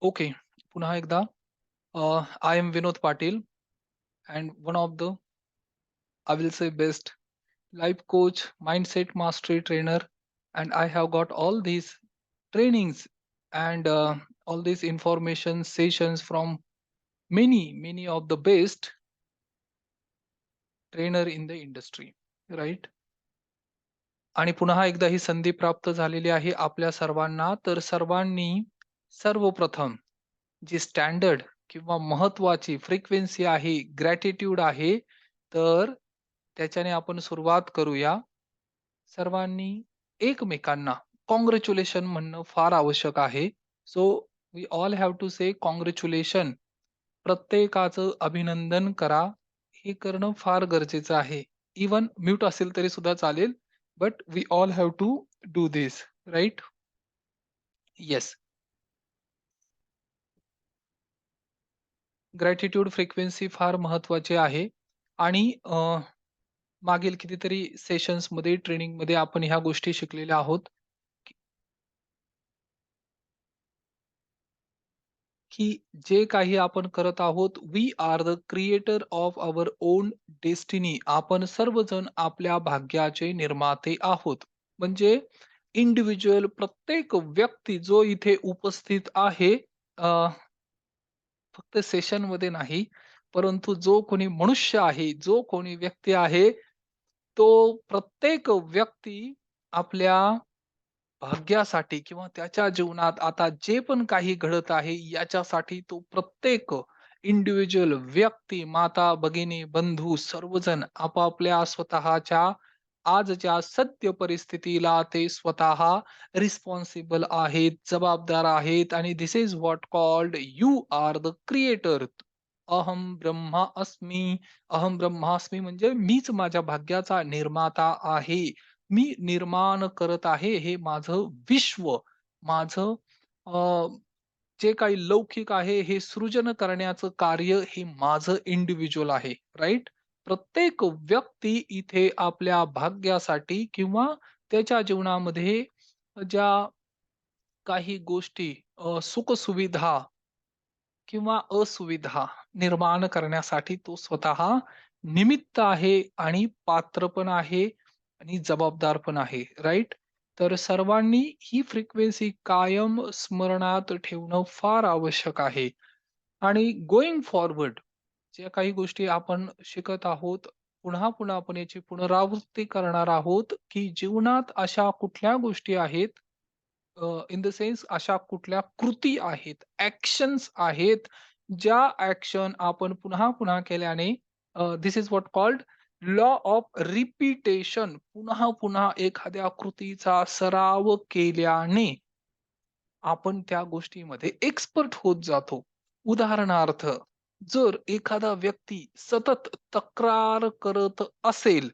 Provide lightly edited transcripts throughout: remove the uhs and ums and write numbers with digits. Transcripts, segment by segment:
Okay. पुन्हा एकदा I am Vinod Patil and one of the, I will say, best life coach, mindset mastery trainer, and I have got all these trainings and all these information sessions from many of the best trainer in the industry, right? आणि पुन्हा एकदा ही संधी प्राप्त झालेली आहे आपल्या सर्वांना. तर सर्वांनी सर्वप्रथम जी स्टँडर्ड किंवा महत्वाची फ्रिक्वेन्सी आहे, ग्रॅटिट्यूड आहे, तर त्याच्याने आपण सुरुवात करूया. सर्वांनी एकमेकांना कॉंग्रॅच्युलेशन म्हणणं फार आवश्यक आहे. So we all have to say congratulation. प्रत्येकाचं अभिनंदन करा. हे करणं फार गरजेचं आहे. इव्हन म्यूट असेल तरी सुद्धा चालेल. But we all have to do this, right? Yes. Gratitude frequency फार महत्वाची आहे आणि मागील कितीतरी सेशन्समध्ये, ट्रेनिंगमध्ये आपण ह्या गोष्टी शिकलेल्या आहोत, की जे काही आपण करत आहोत, we are the creator of our own destiny. आपण सर्वजण आपल्या भाग्याचे निर्माते आहोत. म्हणजे इंडिव्हिज्युअल प्रत्येक व्यक्ती जो इथे उपस्थित आहे, फक्त सेशनमध्ये नाही, परंतु जो कोणी मनुष्य आहे, जो कोणी व्यक्ती आहे, तो प्रत्येक व्यक्ती आपल्या भाग्यासाठी किंवा त्याच्या जीवनात आता जे पण काही घडत आहे याच्यासाठी तो प्रत्येक इंडिव्हिज्युअल व्यक्ती, माता, भगिनी, बंधू सर्वजण आपापल्या स्वतःच्या आजच्या सत्य परिस्थितीला ते स्वतः रिस्पॉन्सिबल आहेत, जबाबदार आहेत आणि this is what called you are the creator. अहम ब्रह्मास्मी. अहम ब्रह्मास्मी म्हणजे मीच माझ्या भाग्याचा निर्माता आहे. मी निर्माण करत आहे हे माझं विश्व, माझं जे काही लौकिक आहे हे सृजन करण्याचं कार्य हे माझं इंडिव्हिज्युअल आहे, राइट? प्रत्येक व्यक्ती इथे आपल्या भाग्यासाठी किंवा त्याच्या जीवनामध्ये ज्या काही गोष्टी, सुखसुविधा किंवा असुविधा निर्माण करण्यासाठी तो स्वतः निमित्त आहे आणि पात्र पण आहे आणि जबाबदार पण आहे, राइट? तर सर्वांनी ही फ्रिक्वेन्सी कायम स्मरणात ठेवणं फार आवश्यक आहे. आणि गोइंग फॉरवर्ड ज्या काही गोष्टी आपण शिकत आहोत, पुन्हा आपण याची पुनरावृत्ती करणार आहोत, की जीवनात अशा कुठल्या गोष्टी आहेत, इन द सेन्स अशा कुठल्या कृती आहेत, ॲक्शन्स आहेत, ज्या ॲक्शन आपण पुन्हा केल्याने, this is what called law of repetition. पुन्हा एखाद्या कृतीचा सराव केल्याने आपण त्या गोष्टीमध्ये एक्सपर्ट होत जातो. उदाहरणार्थ, जर एखादा व्यक्ती सतत तक्रार करत असेल,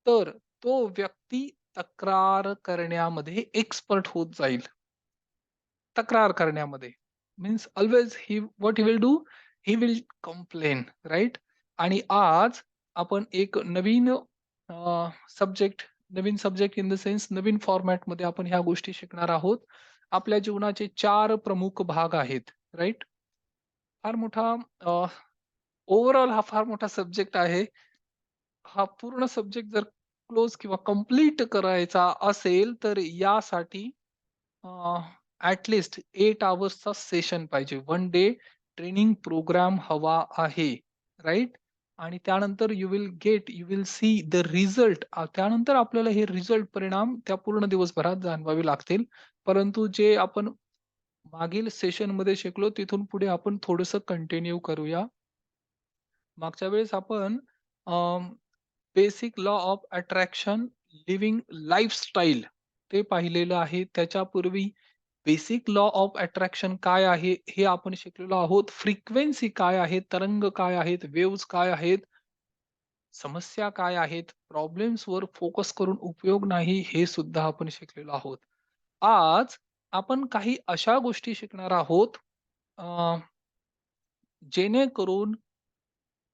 तर तो व्यक्ती तक्रार करण्यामध्ये एक्सपर्ट होत जाईल. तक्रार करण्यामध्ये. Means always what he will do, he will complain, right? आणि आज आपण एक सब्जेक्ट नवीन सब्जेक्ट इन द सेन्स नवीन फॉर्मॅटमध्ये आपण ह्या गोष्टी शिकणार आहोत. आपल्या जीवनाचे 4 प्रमुख भाग आहेत, राइट? फार मोठा, ओव्हरऑल हा फार मोठा सब्जेक्ट आहे. हा पूर्ण सब्जेक्ट जर क्लोज किंवा कंप्लीट करायचा असेल, तर यासाठी ॲट लीस्ट 8 अवर्सचा सेशन पाहिजे. 1 डे ट्रेनिंग प्रोग्राम हवा आहे, राइट? आणि त्यानंतर you will see the result. त्यानंतर आपल्याला हे रिझल्ट परिणाम त्या पूर्ण दिवसभरात जाणवावे लागतील. परंतु जे आपण मागील सेशनमध्ये शिकलो तिथून पुढे आपण थोडंसं कंटिन्यू करूया. मागच्या वेळेस आपण basic law of attraction, living lifestyle ते पाहिलेलं आहे. त्याच्यापूर्वी बेसिक लॉ ऑफ अट्रॅक्शन काय आहे हे आपण शिकलेलो आहोत. फ्रिक्वेन्सी काय आहे, तरंग काय आहेत, वेव्हज काय आहेत, समस्या काय आहेत, प्रॉब्लेम्सवर फोकस करून उपयोग नाही हे सुद्धा आपण शिकलेलो आहोत. आज आपण काही अशा गोष्टी शिकणार आहोत, अ, जेणेकरून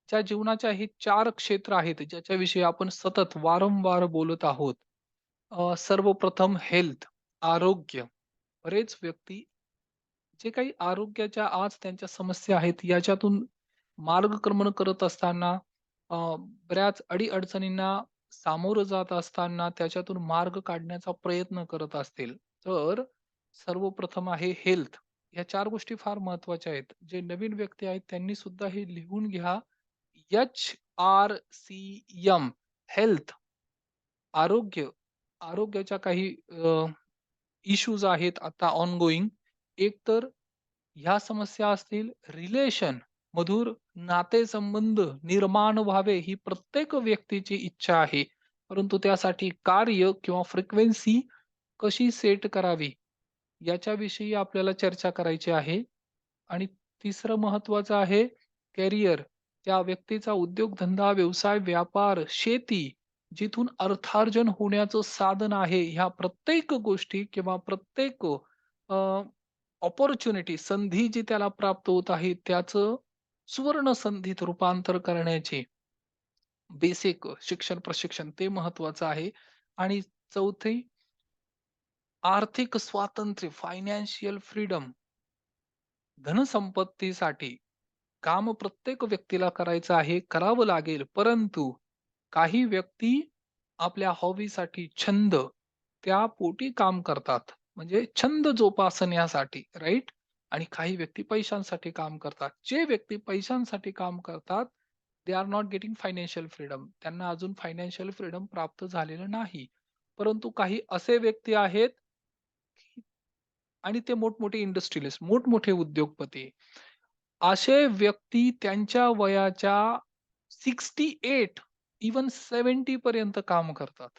ज्या जीवनाच्या हे 4 क्षेत्र आहेत, ज्याच्याविषयी आपण सतत वारंवार बोलत आहोत. सर्वप्रथम हेल्थ, आरोग्य. बरेच व्यक्ती जे काही आरोग्याच्या आज त्यांच्या समस्या आहेत, याच्यातून मार्गक्रमण करत असताना अ, बऱ्याच अडी-अडचणींना सामोरं जात असताना त्याच्यातून मार्ग काढण्याचा प्रयत्न करत असतील, तर सर्वप्रथम आहे हेल्थ. या 4 गोष्टी फार महत्त्वाच्या आहेत. जे नवीन व्यक्ती आहेत त्यांनी सुद्धा हे लिहून घ्या. HRCM health. आरोग्य. आरोग्याच्या काही इश्यूज आहेत आता ऑनगोइंग. एक तर ह्या समस्या असतील, रिलेशन, मधुर नातेसंबंध निर्माण व्हावे ही प्रत्येक व्यक्तीची इच्छा आहे. परंतु त्यासाठी कार्य किंवा फ्रिक्वेन्सी कशी सेट करावी याच्याविषयी आपल्याला चर्चा करायची आहे. आणि तिसरं महत्त्वाचं आहे कॅरियर. त्या व्यक्तीचा उद्योगधंदा, व्यवसाय, व्यापार, शेती जिथून अर्थार्जन होण्याचं साधन आहे. ह्या प्रत्येक गोष्टी किंवा प्रत्येक अपॉर्च्युनिटी संधी जी त्याला प्राप्त होत आहे, त्याचं सुवर्ण संधीत रूपांतर करण्याची बेसिक शिक्षण, प्रशिक्षण ते महत्त्वाचं आहे. आणि चौथी आर्थिक स्वातंत्र्य, फायनान्शियल फ्रीडम. धनसंपत्तीसाठी काम प्रत्येक व्यक्तीला करायचं आहे, करावं लागेल. परंतु काही व्यक्ती आपल्या हॉबीसाठी, छंद, त्या पोटी काम करतात. म्हणजे छंद जोपासण्यासाठी, राइट? आणि काही व्यक्ती पैशांसाठी काम करतात. जे व्यक्ती पैशांसाठी काम करतात, they are not getting financial freedom. त्यांना अजून फायनान्शियल फ्रीडम प्राप्त झालेलं नाही. परंतु काही असे व्यक्ती आहेत आणि ते मोठमोठे इंडस्ट्रियलिस्ट, मोठमोठे उद्योगपती. असे व्यक्ती त्यांच्या वयाच्या 68 इव्हन 70 पर्यंत काम करतात.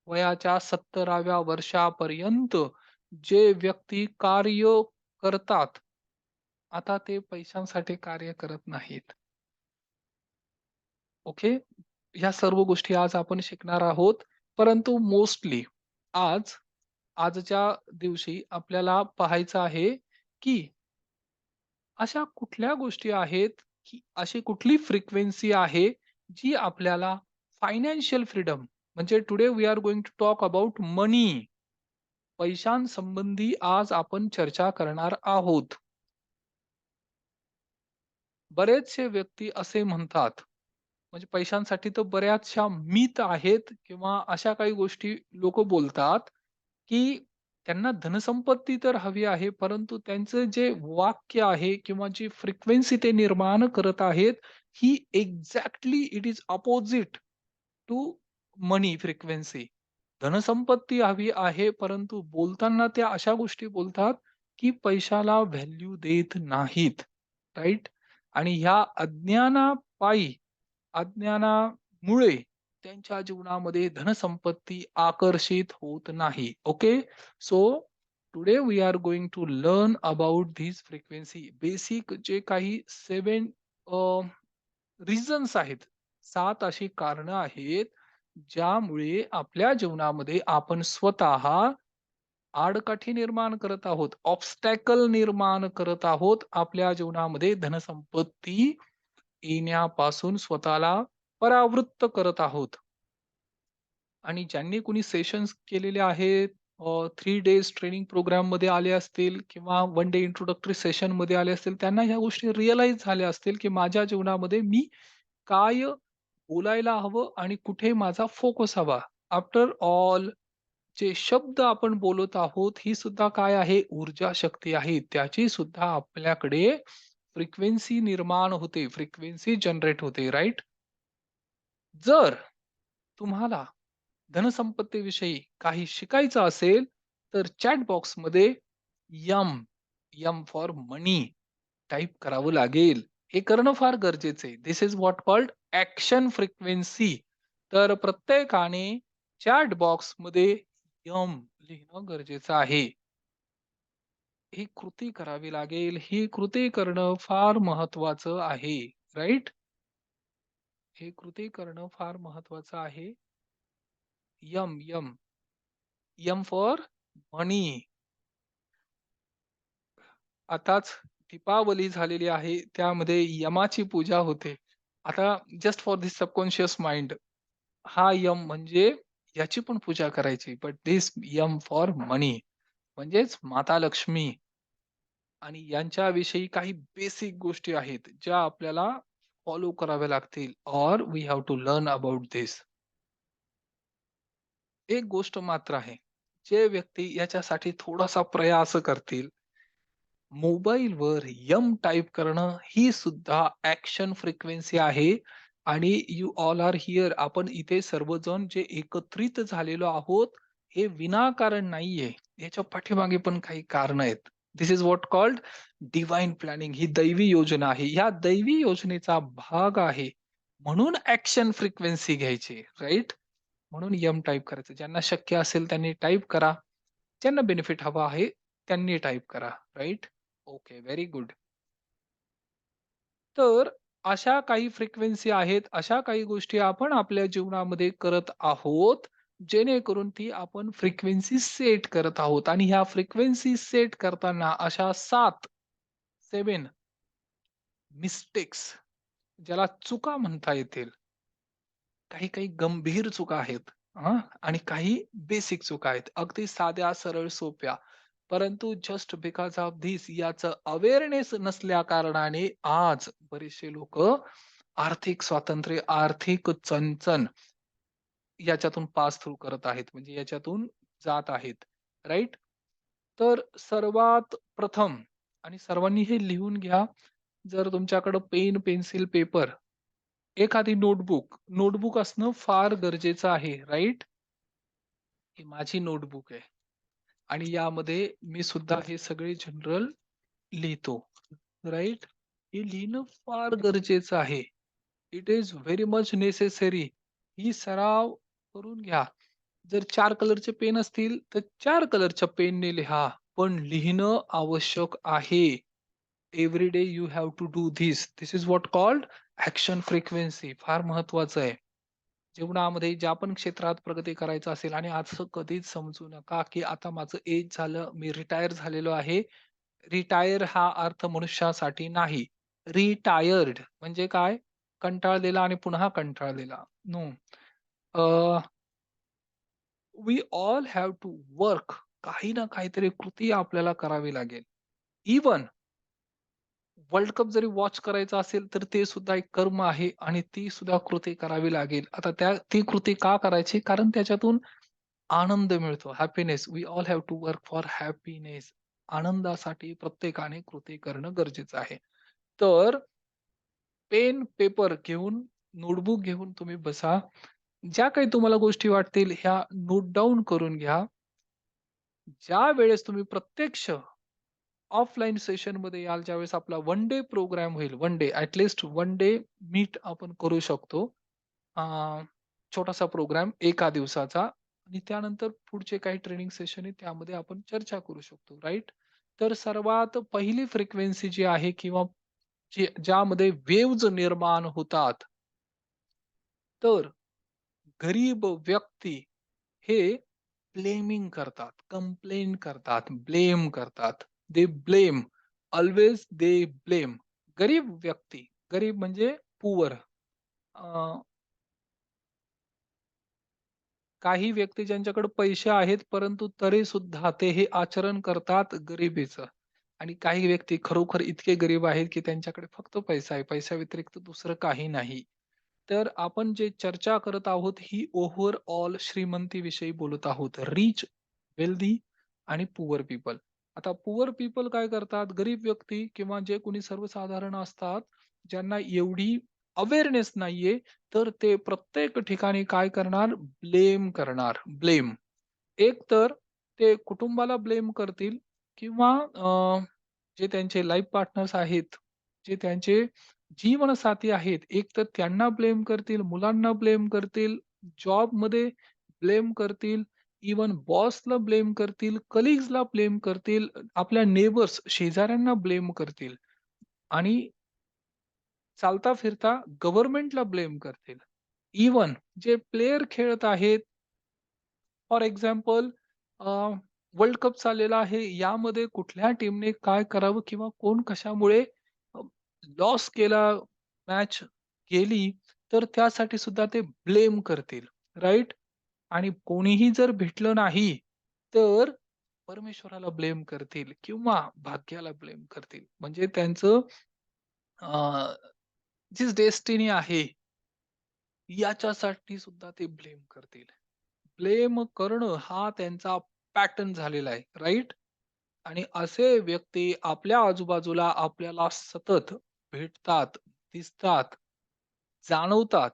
वयाच्या 70व्या वर्षापर्यंत जे व्यक्ती कार्य करतात, आता ते पैशांसाठी कार्य करत नाहीत. ओके. ह्या सर्व गोष्टी आज आपण शिकणार आहोत. परंतु मोस्टली आज आजच्या दिवशी आपल्याला पाहायचं आहे, की अशा कुठल्या गोष्टी आहेत, की अशी कुठली फ्रिक्वेन्सी आहे, जी आपल्याला फायनान्शियल फ्रीडम म्हणजे today we are going to talk about money. पैशांसंबंधी आज आपण चर्चा करणार आहोत. बरेचसे व्यक्ती असे म्हणतात, म्हणजे पैशांसाठी तर बऱ्याचशा मिथ आहेत किंवा अशा काही गोष्टी लोकं बोलतात, की त्यांना धनसंपत्ती तर हवी आहे, परंतु त्यांचं जे वाक्य आहे किंवा जी फ्रिक्वेन्सी ते निर्माण करत आहेत, ही exactly it is opposite to money frequency. धनसंपत्ती हवी आहे, परंतु बोलताना त्या अशा गोष्टी बोलतात, की पैशाला व्हॅल्यू देत नाहीत. राइट? आणि ह्या अज्ञानापायी, अज्ञानामुळे त्यांच्या जीवनामध्ये धनसंपत्ती आकर्षित होत नाही. Okay. So today we are going to learn about this frequency. Basic जे काही 7 रिझन्स आहेत. 7 अशी कारणं आहेत, ज्यामुळे आपल्या जीवनामध्ये आपण स्वतः आडकाठी निर्माण करत आहोत, ऑब्स्टॅकल निर्माण करत आहोत. आपल्या जीवनामध्ये धनसंपत्ती येण्यापासून स्वतःला परावृत्त करत आहोत. आणि ज्यांनी कोणी सेशन्स केलेले आहेत, 3 डेज ट्रेनिंग प्रोग्राममध्ये आले असतील किंवा 1 डे इंट्रोडक्टरी सेशनमध्ये आले असतील, त्यांना ह्या गोष्टी रिअलाईज झाल्या असतील, की माझ्या जीवनामध्ये मी काय बोलायला हवं आणि कुठे माझा फोकस हवा. आफ्टर ऑल जे शब्द आपण बोलत आहोत, ही सुद्धा काय आहे? ऊर्जा शक्ती आहे. त्याची सुद्धा आपल्याकडे फ्रिक्वेन्सी निर्माण होते, फ्रिक्वेन्सी जनरेट होते, राइट? जर तुम्हाला धनसंपत्तीविषयी काही शिकायचं असेल, तर चॅट बॉक्समध्ये yum, M for money type करावं लागेल. हे करणं फार गरजेचं आहे. This is what called action frequency. तर प्रत्येकाने चॅट बॉक्समध्ये यम लिहिणं गरजेचं आहे. ही कृती करावी लागेल. ही कृती करणं फार महत्वाचं आहे. राइट? हे कृती करणं फार महत्वाचं आहे. Yam, Yam. M for money. आताच दीपावली झालेली आहे. त्यामध्ये यमाची पूजा होते. आता just for this subconscious mind हा यम म्हणजे याची पण पूजा करायची. But this Yam for money म्हणजेच माता लक्ष्मी. आणि यांच्याविषयी काही बेसिक गोष्टी आहेत, ज्या आपल्याला फॉलो कराव्या लागतील or we have to learn about this. एक गोष्ट मात्र आहे, जे व्यक्ती याच्यासाठी थोडासा प्रयास करतील, मोबाईलवर टाइप करणं ही सुद्धा ॲक्शन फ्रिक्वेन्सी आहे आणि यू ऑल आर हिअर. आपण इथे सर्वजण जे एकत्रित झालेलो आहोत, हे विनाकारण नाहीये. याच्या पाठीमागे पण काही कारणं आहेत. This is what called divine planning. ही दैवी योजना आहे. या दैवी योजनेचा भाग आहे. म्हणून ॲक्शन फ्रिक्वेन्सी घ्यायची, राइट? म्हणून टाइप करायचं. ज्यांना शक्य असेल त्यांनी टाइप करा. ज्यांना बेनिफिट हवा आहे त्यांनी टाइप करा, राइट? Okay, very good. तर अशा काही फ्रिक्वेन्सी आहेत, अशा काही गोष्टी आपण आपल्या जीवनामध्ये करत आहोत, जेणेकरून ती आपण फ्रिक्वेन्सी सेट करत आहोत आणि ह्या फ्रिक्वेन्सी सेट करताना अशा 7, 7 मिस्टेक्स ज्याला चुका म्हणता येतील. काही-काही गंभीर चुका आहेत. हां. आणि काही बेसिक चुका आहेत. अगदी साध्या, सरळ, सोप्या. परंतु जस्ट बिकॉज ऑफ धिस याचं अवेअरनेस नसल्या कारणाने आज बरेचसे लोकं आर्थिक स्वातंत्र्य, आर्थिक चणचण याच्यातून पास थ्रू करत आहेत. म्हणजे याच्यातून जात आहेत. राइट? तर सर्वात प्रथम आणि सर्वांनी हे लिहून घ्या. जर तुमच्याकडं पेन, पेन्सिल, पेपर, एखादी नोटबुक असणं फार गरजेचं आहे. राइट? ही माझी नोटबुक आहे आणि यामध्ये मी सुद्धा हे सगळे जनरल लिहितो. राइट? हे लिहिणं फार गरजेचं आहे. It is very much necessary. ही सराव करून घ्या. जर 4 कलरचे पेन असतील, तर 4 कलरच्या पेनने लिहा. पण लिहिणं आवश्यक आहे. Every day you have to do this. This is what called action frequency. फार महत्वाचं आहे. जीवनामध्ये ज्या पण क्षेत्रात प्रगती करायचं असेल आणि असं कधीच समजू नका, की आता माझं एज झालं, मी रिटायर झालेलो आहे. रिटायर हा अर्थ मनुष्यासाठी नाही. रिटायर्ड म्हणजे काय? कंटाळलेला आणि पुन्हा कंटाळलेला. No. We all have to work. काही ना काहीतरी कृती आपल्याला करावी लागेल. इव्हन वर्ल्ड कप जरी वॉच करायचा असेल, तर ते सुद्धा एक कर्म आहे आणि ती सुद्धा कृती करावी लागेल. आता ती कृती का करायची? कारण त्याच्यातून आनंद मिळतो. Happiness. We all have to work for happiness. आनंदासाठी प्रत्येकाने कृती करणं गरजेचं आहे. तर पेन, पेपर घेऊन, नोटबुक घेऊन तुम्ही बसा. ज्या काही तुम्हाला गोष्टी वाटतील ह्या नोट डाउन करून घ्या. ज्यावेळेस तुम्ही प्रत्यक्ष ऑफलाईन सेशनमध्ये याल, ज्यावेळेस आपला वन डे प्रोग्राम होईल, one day one day meet आपण करू शकतो. अ, छोटासा प्रोग्राम एका दिवसाचा आणि त्यानंतर पुढचे काही ट्रेनिंग सेशन आहे त्यामध्ये आपण चर्चा करू शकतो, राइट? तर सर्वात पहिली फ्रिक्वेन्सी जी आहे किंवा ज्यामध्ये वेव्हज निर्माण होतात, तर गरीब व्यक्ती हे ब्लेमिंग करतात, कंप्लेन करतात, ब्लेम करतात. They blame. Always they blame. गरीब व्यक्ती, गरीब म्हणजे पुअर. काही व्यक्ती ज्यांच्याकडे पैसे आहेत, परंतु तरी सुद्धा ते हे आचरण करतात गरिबीचं. आणि काही व्यक्ती खरोखर इतके गरीब आहेत, की त्यांच्याकडे फक्त पैसा आहे. पैशाव्यतिरिक्त दुसरं काही नाही. तर आपण जे चर्चा करत आहोत, ही ओव्हरऑल श्रीमंतीविषयी बोलत आहोत. रिच, वेल्दी आणि पुअर पीपल. आता पुअर पीपल काय करतात? गरीब व्यक्ती किंवा जे कोणी सर्वसाधारण असतात, ज्यांना एवढी अवेअरनेस नाहीये, तर ते प्रत्येक ठिकाणी काय करणार? ब्लेम करणार. ब्लेम. एक तर ते कुटुंबाला ब्लेम करतील किंवा जे त्यांचे लाईफ पार्टनर्स आहेत, जे त्यांचे जीवनसाथी आहेत, एक तर त्यांना ब्लेम करतील, मुलांना ब्लेम करतील, जॉबमध्ये ब्लेम करतील, इव्हन बॉसला ब्लेम करतील, कलीग्सला ब्लेम करतील, आपल्या नेबर्स शेजाऱ्यांना ब्लेम करतील आणि चालता-फिरता गव्हर्नमेंटला ब्लेम करतील. इव्हन जे प्लेयर खेळत आहेत, फॉर एक्झाम्पल वर्ल्ड कप चाललेला आहे. यामध्ये कुठल्या टीमने काय करावं किंवा कोण कशामुळे लॉस केला, मॅच गेली, तर त्यासाठी सुद्धा ते ब्लेम करतील, राइट? आणि कोणीही जर भेटलं नाही, तर परमेश्वराला ब्लेम करतील किंवा भाग्याला ब्लेम करतील. म्हणजे त्यांचं जी डेस्टिनी आहे, याच्यासाठी सुद्धा ते ब्लेम करतील. ब्लेम करणं हा त्यांचा पॅटर्न झालेला आहे, राइट? आणि असे व्यक्ती आपल्या आजूबाजूला आपल्याला सतत भेटतात, दिसतात, जाणवतात.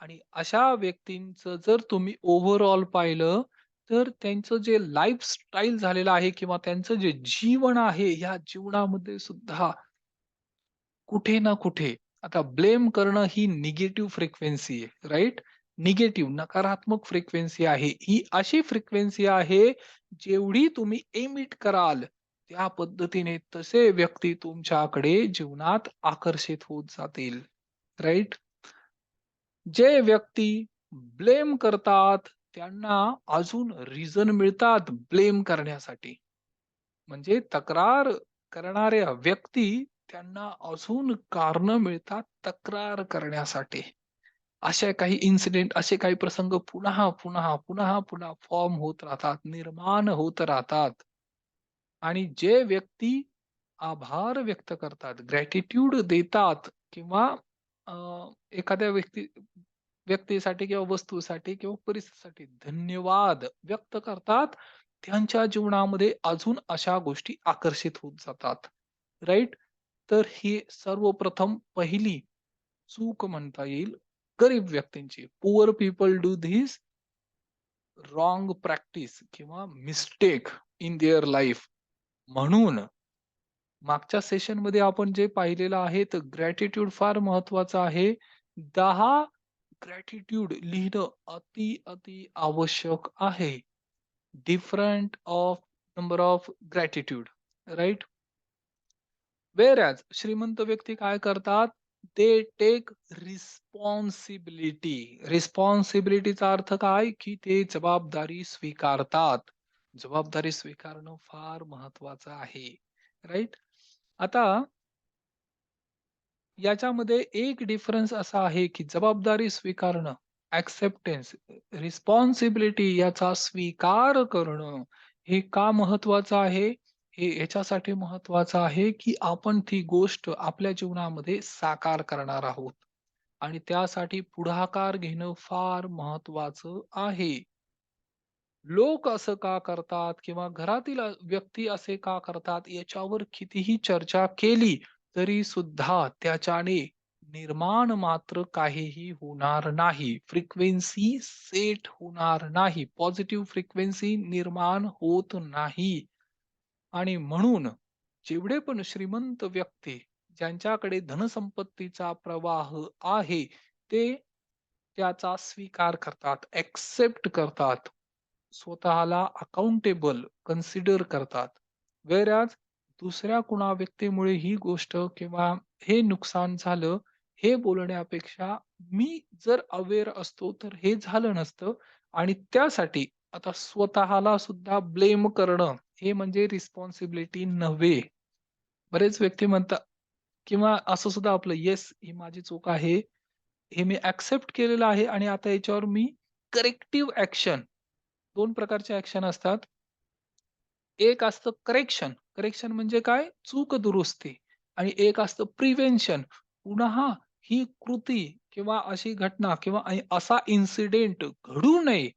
आणि अशा व्यक्तींचं जर तुम्ही ओव्हरऑल पाहिलं, तर त्यांचं जे लाईफस्टाईल झालेलं आहे किंवा त्यांचं जे जीवन आहे, या जीवनामध्ये सुद्धा कुठे ना कुठे आता ब्लेम करणं ही निगेटिव्ह फ्रिक्वेन्सी आहे, राइट? निगेटिव्ह नकारात्मक फ्रिक्वेन्सी आहे. ही अशी फ्रिक्वेन्सी आहे, जेवढी तुम्ही एमिट कराल, त्या पद्धतीने तसे व्यक्ती तुमच्याकडे जीवनात आकर्षित होत जातील, राइट? जे व्यक्ती ब्लेम करतात, त्यांना अजून रिझन मिळतात ब्लेम करण्यासाठी. म्हणजे तक्रार करणाऱ्या व्यक्ती त्यांना अजून कारणं मिळतात तक्रार करण्यासाठी. असे काही इन्सिडेंट, असे काही प्रसंग पुन्हा, पुन्हा, पुन्हा, पुन्हा फॉर्म होत राहतात, निर्माण होत राहतात. आणि जे व्यक्ती आभार व्यक्त करतात, ग्रॅटिट्यूड देतात किंवा अ, एखाद्या व्यक्तीसाठी किंवा वस्तूसाठी किंवा परिस्थितीसाठी धन्यवाद व्यक्त करतात, त्यांच्या जीवनामध्ये अजून अशा गोष्टी आकर्षित होत जातात. राइट? तर ही सर्वप्रथम पहिली चूक म्हणता येईल गरीब व्यक्तींची. Poor people do this wrong practice किंवा मिस्टेक इन देअर लाईफ. म्हणून मागच्या सेशनमध्ये आपण जे पाहिलेलं आहे, तर ग्रॅटिट्यूड फार महत्वाचं आहे. 10 ग्रॅटिट्यूड लिहिणं अति आवश्यक आहे. Different of number of gratitude, right? Whereas श्रीमंत व्यक्ती काय करतात? ते टेक रिस्पॉन्सिबिलिटी. रिस्पॉन्सिबिलिटीचा अर्थ काय? की ते जबाबदारी स्वीकारतात. जबाबदारी स्वीकारणं फार महत्वाचं आहे. राइट? आता याच्यामध्ये एक डिफरन्स असा आहे, की जबाबदारी स्वीकारणं, एक्सेप्टन्स, रिस्पॉन्सिबिलिटी याचा स्वीकार करणं, हे का महत्वाचं आहे? हे याच्यासाठी महत्वाचं आहे, की आपण ती गोष्ट आपल्या जीवनामध्ये साकार करणार आहोत आणि त्यासाठी पुढाकार घेणं फार महत्वाचं आहे. लोक असं का करतात किंवा घरातील व्यक्ती असे का करतात याच्यावर कितीही चर्चा केली तरी सुद्धा त्याच्याने निर्माण मात्र काहीही होणार नाही. फ्रिक्वेन्सी सेट होणार नाही. पॉझिटिव्ह फ्रिक्वेन्सी निर्माण होत नाही. आणि म्हणून जेवढे पण श्रीमंत व्यक्ती ज्यांच्याकडे धनसंपत्तीचा प्रवाह आहे, ते त्याचा स्वीकार करतात, एक्सेप्ट करतात. स्वतःला अकाउंटेबल कन्सिडर करतात. व्हेअरएज दुसऱ्या कुणा व्यक्तीमुळे ही गोष्ट किंवा हे नुकसान झालं, हे बोलण्यापेक्षा मी जर अवेअर असतो तर हे झालं नसतं आणि त्यासाठी आता स्वतःला सुद्धा ब्लेम करणं हे म्हणजे रिस्पॉन्सिबिलिटी नव्हे. बरेच व्यक्ती म्हणतात किंवा असं सुद्धा आपलं येस ही माझी चूक आहे. हे मी एक्सेप्ट केलेलं आहे आणि आता याच्यावर मी करेक्टिव्ह ॲक्शन 2 प्रकारचे ॲक्शन असतात. एक असतं करेक्शन. करेक्शन म्हणजे काय? चूक दुरुस्ती आणि एक असतं प्रिव्हेन्शन. पुन्हा ही कृती किंवा अशी घटना किंवा असा इन्सिडेंट घडू नये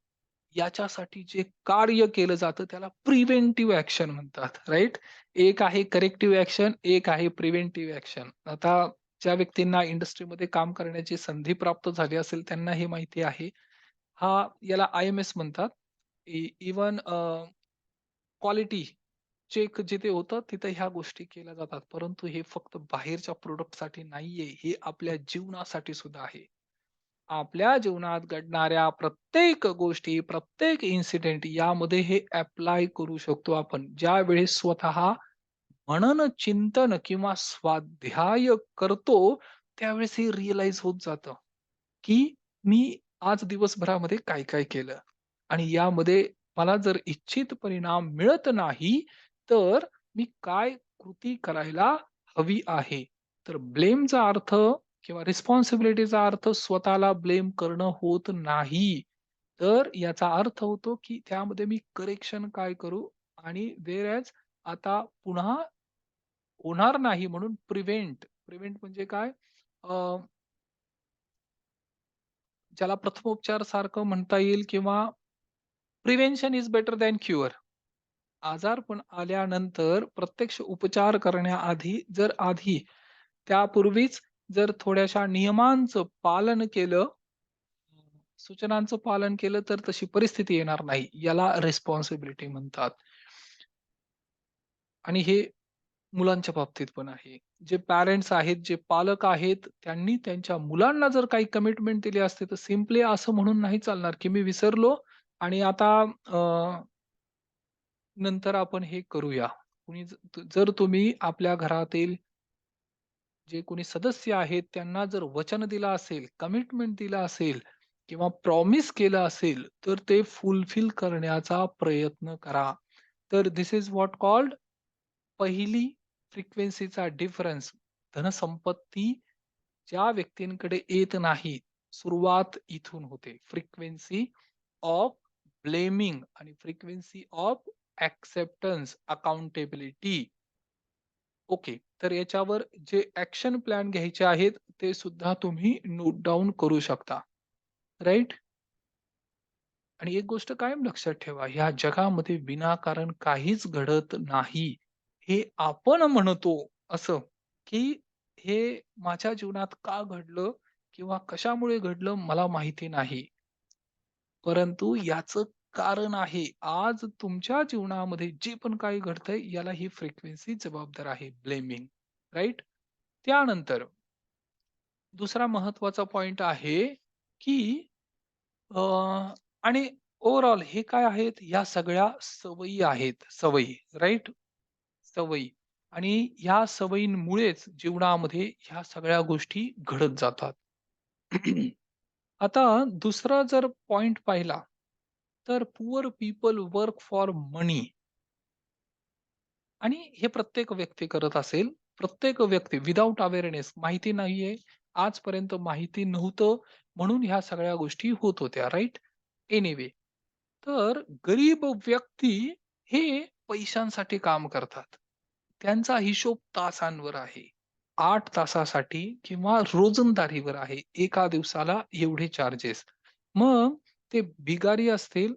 याच्यासाठी जे कार्य केलं जातं त्याला प्रिव्हेंटिव्ह ॲक्शन म्हणतात, राइट? एक आहे करेक्टिव्ह ॲक्शन, एक आहे प्रिव्हेंटिव्ह ॲक्शन. आता ज्या व्यक्तींना इंडस्ट्रीमध्ये काम करण्याची संधी प्राप्त झाली असेल त्यांना हे माहिती आहे. याला आय-एम-एस म्हणतात. इव्हन क्वालिटी चेक जिथे होतं तिथे ह्या गोष्टी केल्या जातात. परंतु हे फक्त बाहेरच्या प्रॉडक्टसाठी नाहीये, हे आपल्या जीवनासाठी सुद्धा आहे. आपल्या जीवनात घडणाऱ्या प्रत्येक गोष्टी, प्रत्येक इन्सिडेंट यामध्ये हे ॲप्लाय करू शकतो आपण. ज्यावेळेस स्वतः मनन चिंतन किंवा स्वाध्याय करतो, त्यावेळेस हे रिअलाईज होत जातं, की मी आज दिवसभरामध्ये काय-काय केलं आणि यामध्ये मला जर इच्छित परिणाम मिळत नाही, तर मी काय कृती करायला हवी आहे. तर ब्लेमचा अर्थ किंवा रिस्पॉन्सिबिलिटीचा अर्थ स्वतःला ब्लेम करणं होत नाही. तर याचा अर्थ होतो, की त्यामध्ये मी करेक्शन काय करू आणि व्हेअर आता पुन्हा होणार नाही म्हणून प्रिव्हेंट म्हणजे काय? ज्याला प्रथमोपचार सारखं म्हणता येईल किंवा prevention is better than cure. आजारपण आल्यानंतर प्रत्यक्ष उपचार करण्याआधी जर त्यापूर्वीच जर थोड्याशा नियमांचं पालन केलं, सूचनांचं पालन केलं तर तशी परिस्थिती येणार नाही. याला रिस्पॉन्सिबिलिटी म्हणतात. आणि हे मुलांच्या बाबतीत पण आहे. जे पॅरेंट्स आहेत, जे पालक आहेत, त्यांनी त्यांच्या मुलांना जर काही कमिटमेंट दिली असते, तर सिम्पली असं म्हणून नाही चालणार, की मी विसरलो आणि आता नंतर आपण हे करूया. जर तुम्ही आपल्या घरातील जे कोणी सदस्य आहेत, त्यांना जर वचन दिलं असेल, कमिटमेंट दिलं असेल किंवा प्रॉमिस केलं असेल, तर ते फुलफिल करण्याचा प्रयत्न करा. तर धिस इज व्हॉट कॉल्ड पहिली फ्रिक्वेन्सीचा डिफरन्स. धनसंपत्ती ज्या व्यक्तींकडे येत नाही, सुरुवात इथून होते. फ्रिक्वेन्सी ऑफ ब्लेमिंग आणि frequency of acceptance, accountability. Okay. तर याच्यावर जे ॲक्शन प्लॅन घ्यायचे आहेत, ते सुद्धा तुम्ही नोट डाउन करू शकता. राइट? आणि एक गोष्ट कायम लक्षात ठेवा, ह्या जगामध्ये विनाकारण काहीच घडत नाही. हे आपण म्हणतो असं, की हे माझ्या जीवनात का घडलं किंवा कशामुळे घडलं मला माहिती नाही. परंतु याचं कारण आहे. आज तुमच्या जीवनामध्ये जे पण काही घडतंय याला ही फ्रिक्वेन्सी जबाबदार आहे. ब्लेमिंग. राइट? त्यानंतर दुसरा महत्वाचा पॉइंट आहे, की अ, आणि ओव्हरऑल हे काय आहेत? या सगळ्या सवयी आहेत. सवयी, राइट? सवयी आणि ह्या सवयींमुळेच जीवनामध्ये ह्या सगळ्या गोष्टी घडत जातात. आता दुसरा जर पॉइंट पाहिला, तर पुअर पीपल वर्क फॉर मनी आणि हे प्रत्येक व्यक्ती करत असेल. प्रत्येक व्यक्ती विदाऊट अवेअरनेस माहिती नाहीये. आजपर्यंत माहिती नव्हतं म्हणून ह्या सगळ्या गोष्टी होत होत्या, राइट? एनिवे, तर गरीब व्यक्ती हे पैशांसाठी काम करतात. त्यांचा हिशोब तासांवर आहे. 8 तासासाठी किंवा रोजंदारीवर आहे. एका दिवसाला एवढे चार्जेस. मग ते भिकारी असतील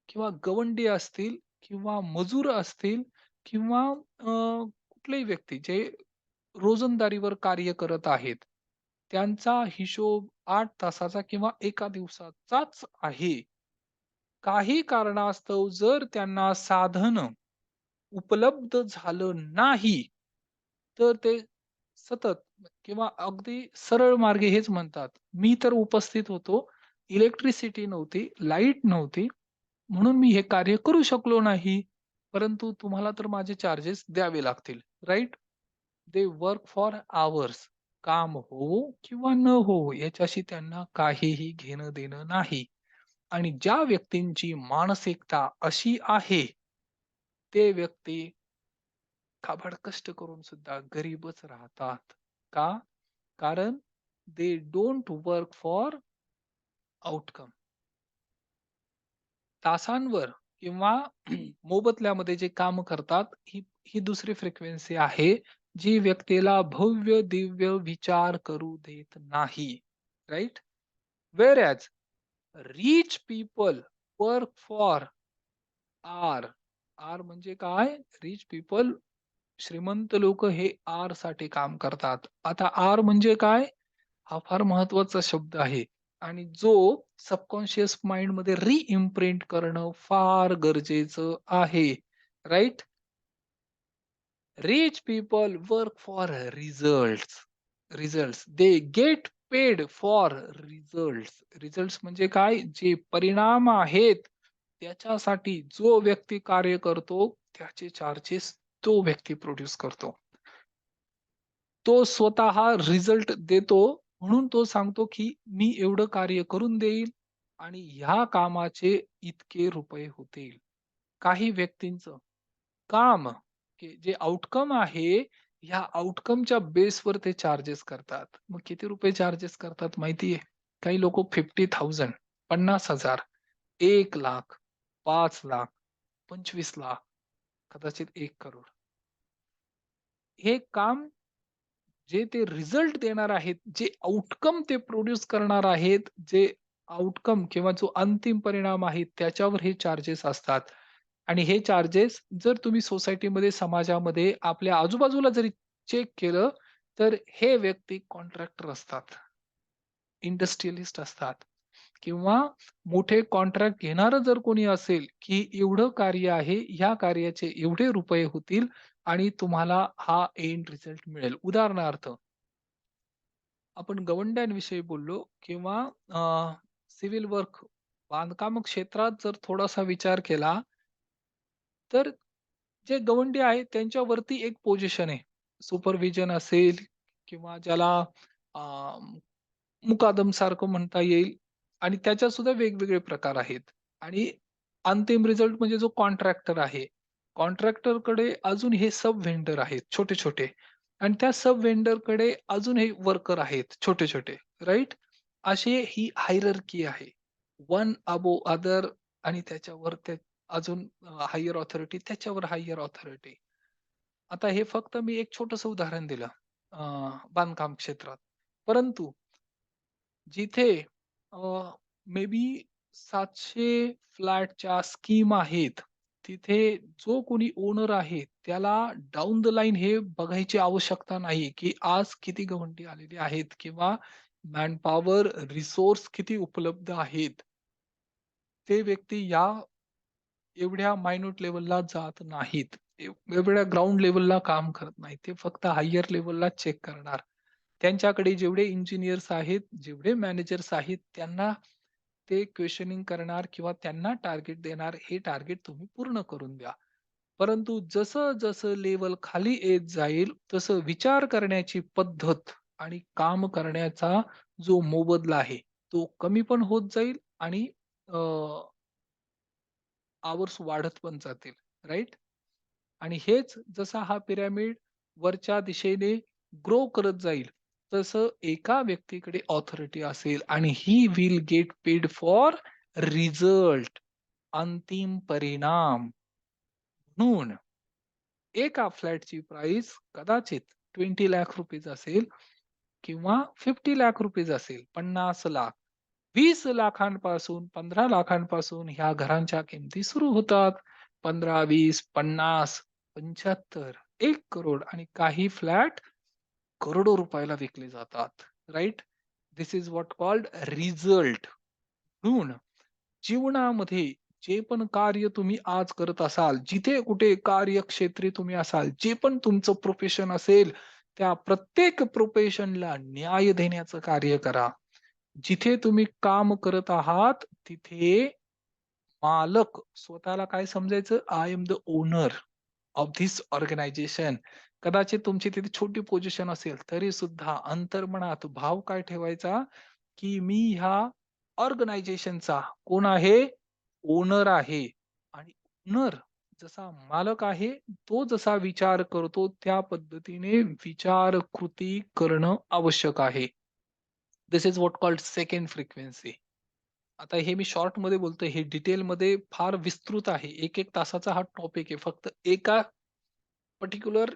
किंवा गवंडी असतील किंवा मजूर असतील किंवा कुठल्याही व्यक्ती जे रोजंदारीवर कार्य करत आहेत. त्यांचा हिशोब 8 तासाचा किंवा एका दिवसाचाच आहे. काही कारणास्तव जर त्यांना साधन उपलब्ध झालं नाही, तर ते सतत किंवा अगदी सरळ मार्गे हेच म्हणतात, "मी तर उपस्थित होतो, इलेक्ट्रिसिटी नव्हती, लाईट नव्हती, म्हणून मी हे कार्य करू शकलो नाही. परंतु तुम्हाला तर माझे चार्जेस द्यावे लागतील." Right? They work for hours. काम हो किंवा न हो याच्याशी त्यांना काहीही घेणं-देणं नाही. आणि ज्या व्यक्तींची मानसिकता अशी आहे, ते व्यक्ती काबाड कष्ट करून सुद्धा गरीबच राहतात. का? कारण they don't work for outcome. तासांवर किंवा मोबदल्यामध्ये जे काम करतात, ही ही दुसरी फ्रिक्वेन्सी आहे, जी व्यक्तीला भव्य-दिव्य विचार करू देत नाही. Right? Whereas rich people work for R. R म्हणजे काय? रिच पीपल, श्रीमंत लोक हे आर साठी काम करतात. आता आर म्हणजे काय? हा फार महत्वाचा शब्द आहे आणि जो सबकॉन्शियस माइंडमध्ये रिइम्प्रिंट करणं फार गरजेचं आहे. Right? Rich people work for results. Results. They get paid for results. Results म्हणजे काय? जे परिणाम आहेत, त्याच्यासाठी जो व्यक्ती कार्य करतो, त्याचे चार्जेस तो व्यक्ती प्रोड्यूस करतो. तो स्वतः रिझल्ट देतो म्हणून तो सांगतो, की मी एवढं कार्य करून देईल आणि ह्या कामाचे इतके रुपये होतील. काही व्यक्तींचं काम, की जे आउटकम आहे, ह्या आउटकमच्या बेसवर ते चार्जेस करतात. मग किती रुपये चार्जेस करतात माहिती आहे? काही लोकं 50,000, 50,000, 1,00,000, 5,00,000, 25,00,000 कदाचित 1 करोड. हे काम जे ते रिझल्ट देणार आहेत, जे आउटकम ते प्रोड्यूस करणार आहेत, जे आउटकम किंवा जो अंतिम परिणाम आहे त्याच्यावर हे चार्जेस असतात. आणि हे चार्जेस जर तुम्ही सोसायटीमध्ये, समाजामध्ये, आपल्या आजूबाजूला जरी चेक केलं, तर हे व्यक्ती कॉन्ट्रॅक्टर असतात, इंडस्ट्रियलिस्ट असतात किंवा मोठे कॉन्ट्रॅक्ट घेणारं जर कोणी असेल, की एवढं कार्य आहे, ह्या कार्याचे एवढे रुपये होतील आणि तुम्हाला हा एंड रिझल्ट मिळेल. उदाहरणार्थ आपण गवंड्यांविषयी बोललो किंवा सिव्हिल वर्क बांधकाम क्षेत्रात जर थोडासा विचार केला, तर जे गवंडी आहेत त्यांच्यावरती एक पोझिशन आहे. सुपरव्हिजन असेल किंवा ज्याला अ, मुकादम सारखं म्हणता येईल आणि त्याच्यात सुद्धा वेगवेगळे प्रकार आहेत. आणि अंतिम रिझल्ट म्हणजे जो कॉन्ट्रॅक्टर आहे. कॉन्ट्रॅक्टरकडे अजून हे सब व्हेंडर आहेत छोटे-छोटे आणि त्या सब व्हेंडरकडे अजून हे वर्कर आहेत छोटे-छोटे, राइट? अशी ही हायरार्की आहे. वन अबोव्ह अदर आणि त्याच्यावर ते अजून हायर ऑथॉरिटी, त्याच्यावर हायर ऑथॉरिटी. आता हे फक्त मी एक छोटंसं उदाहरण दिलं बांधकाम क्षेत्रात. परंतु जिथे मे बी 700 फ्लॅटच्या स्कीम आहेत. तिथे जो कोणी ओनर आहे, त्याला डाउन द लाईन हे बघायची आवश्यकता नाही, की आज किती गवंडी आलेली आहेत किंवा मॅनपॉवर, रिसोर्स किती उपलब्ध आहेत. ते व्यक्ती या एवढ्या मायन्यूट लेव्हलला जात नाहीत. एवढ्या ग्राउंड लेव्हलला काम करत नाहीत. ते फक्त हायर लेव्हलला चेक करणार. त्यांच्याकडे जेवढे इंजिनिअर्स आहेत, जेवढे मॅनेजर्स आहेत, त्यांना ते क्वेशनिंग करणार किंवा त्यांना टार्गेट देणार, हे टार्गेट तुम्ही पूर्ण करून द्या. परंतु जसं-जसं लेव्हल खाली येत जाईल, तसं विचार करण्याची पद्धत आणि काम करण्याचा जो मोबदला आहे, तो कमी पण होत जाईल आणि आवर्स वाढत पण जातील, राइट? आणि हेच जसा हा पिरॅमिड वरच्या दिशेने ग्रो करत जाईल, तसं एका व्यक्तीकडे ऑथॉरिटी असेल आणि he will get paid for result, अंतिम परिणाम. म्हणून एका फ्लॅटची प्राइस कदाचित 20 लाख रुपीज असेल किंवा 50 लाख रुपीज असेल, 50 लाख. 20 लाखांपासून, 15 लाखांपासून ह्या घरांच्या किमती सुरू होतात. 15, 20, 50, 75, 1 करोड आणि काही फ्लॅट करोडो रुपयाला विकले जातात. Right? This is what called result. म्हणून जीवनामध्ये जे पण कार्य तुम्ही आज करत असाल, जिथे कुठे कार्यक्षेत्री तुम्ही असाल, जे पण तुमचं प्रोफेशन असेल, त्या प्रत्येक प्रोफेशनला न्याय देण्याचं कार्य करा. जिथे तुम्ही काम करत आहात, तिथे मालक स्वतःला काय समजायचं? I am the owner of this organisation. कदाचित तुमची तिथे छोटी पोझिशन असेल, तरी सुद्धा अंतर्मनात भाव काय ठेवायचा, की मी ह्या ऑर्गनायझेशनचा कोण आहे? ओनर आहे. आणि ओनर जसा मालक आहे, तो जसा विचार करतो, त्या पद्धतीने विचार, कृती करणं आवश्यक आहे. This is what called second frequency. आता हे मी शॉर्टमध्ये बोलतोय, हे डिटेलमध्ये फार विस्तृत आहे. 1-1 तासाचा हा टॉपिक आहे. फक्त एका पर्टिक्युलर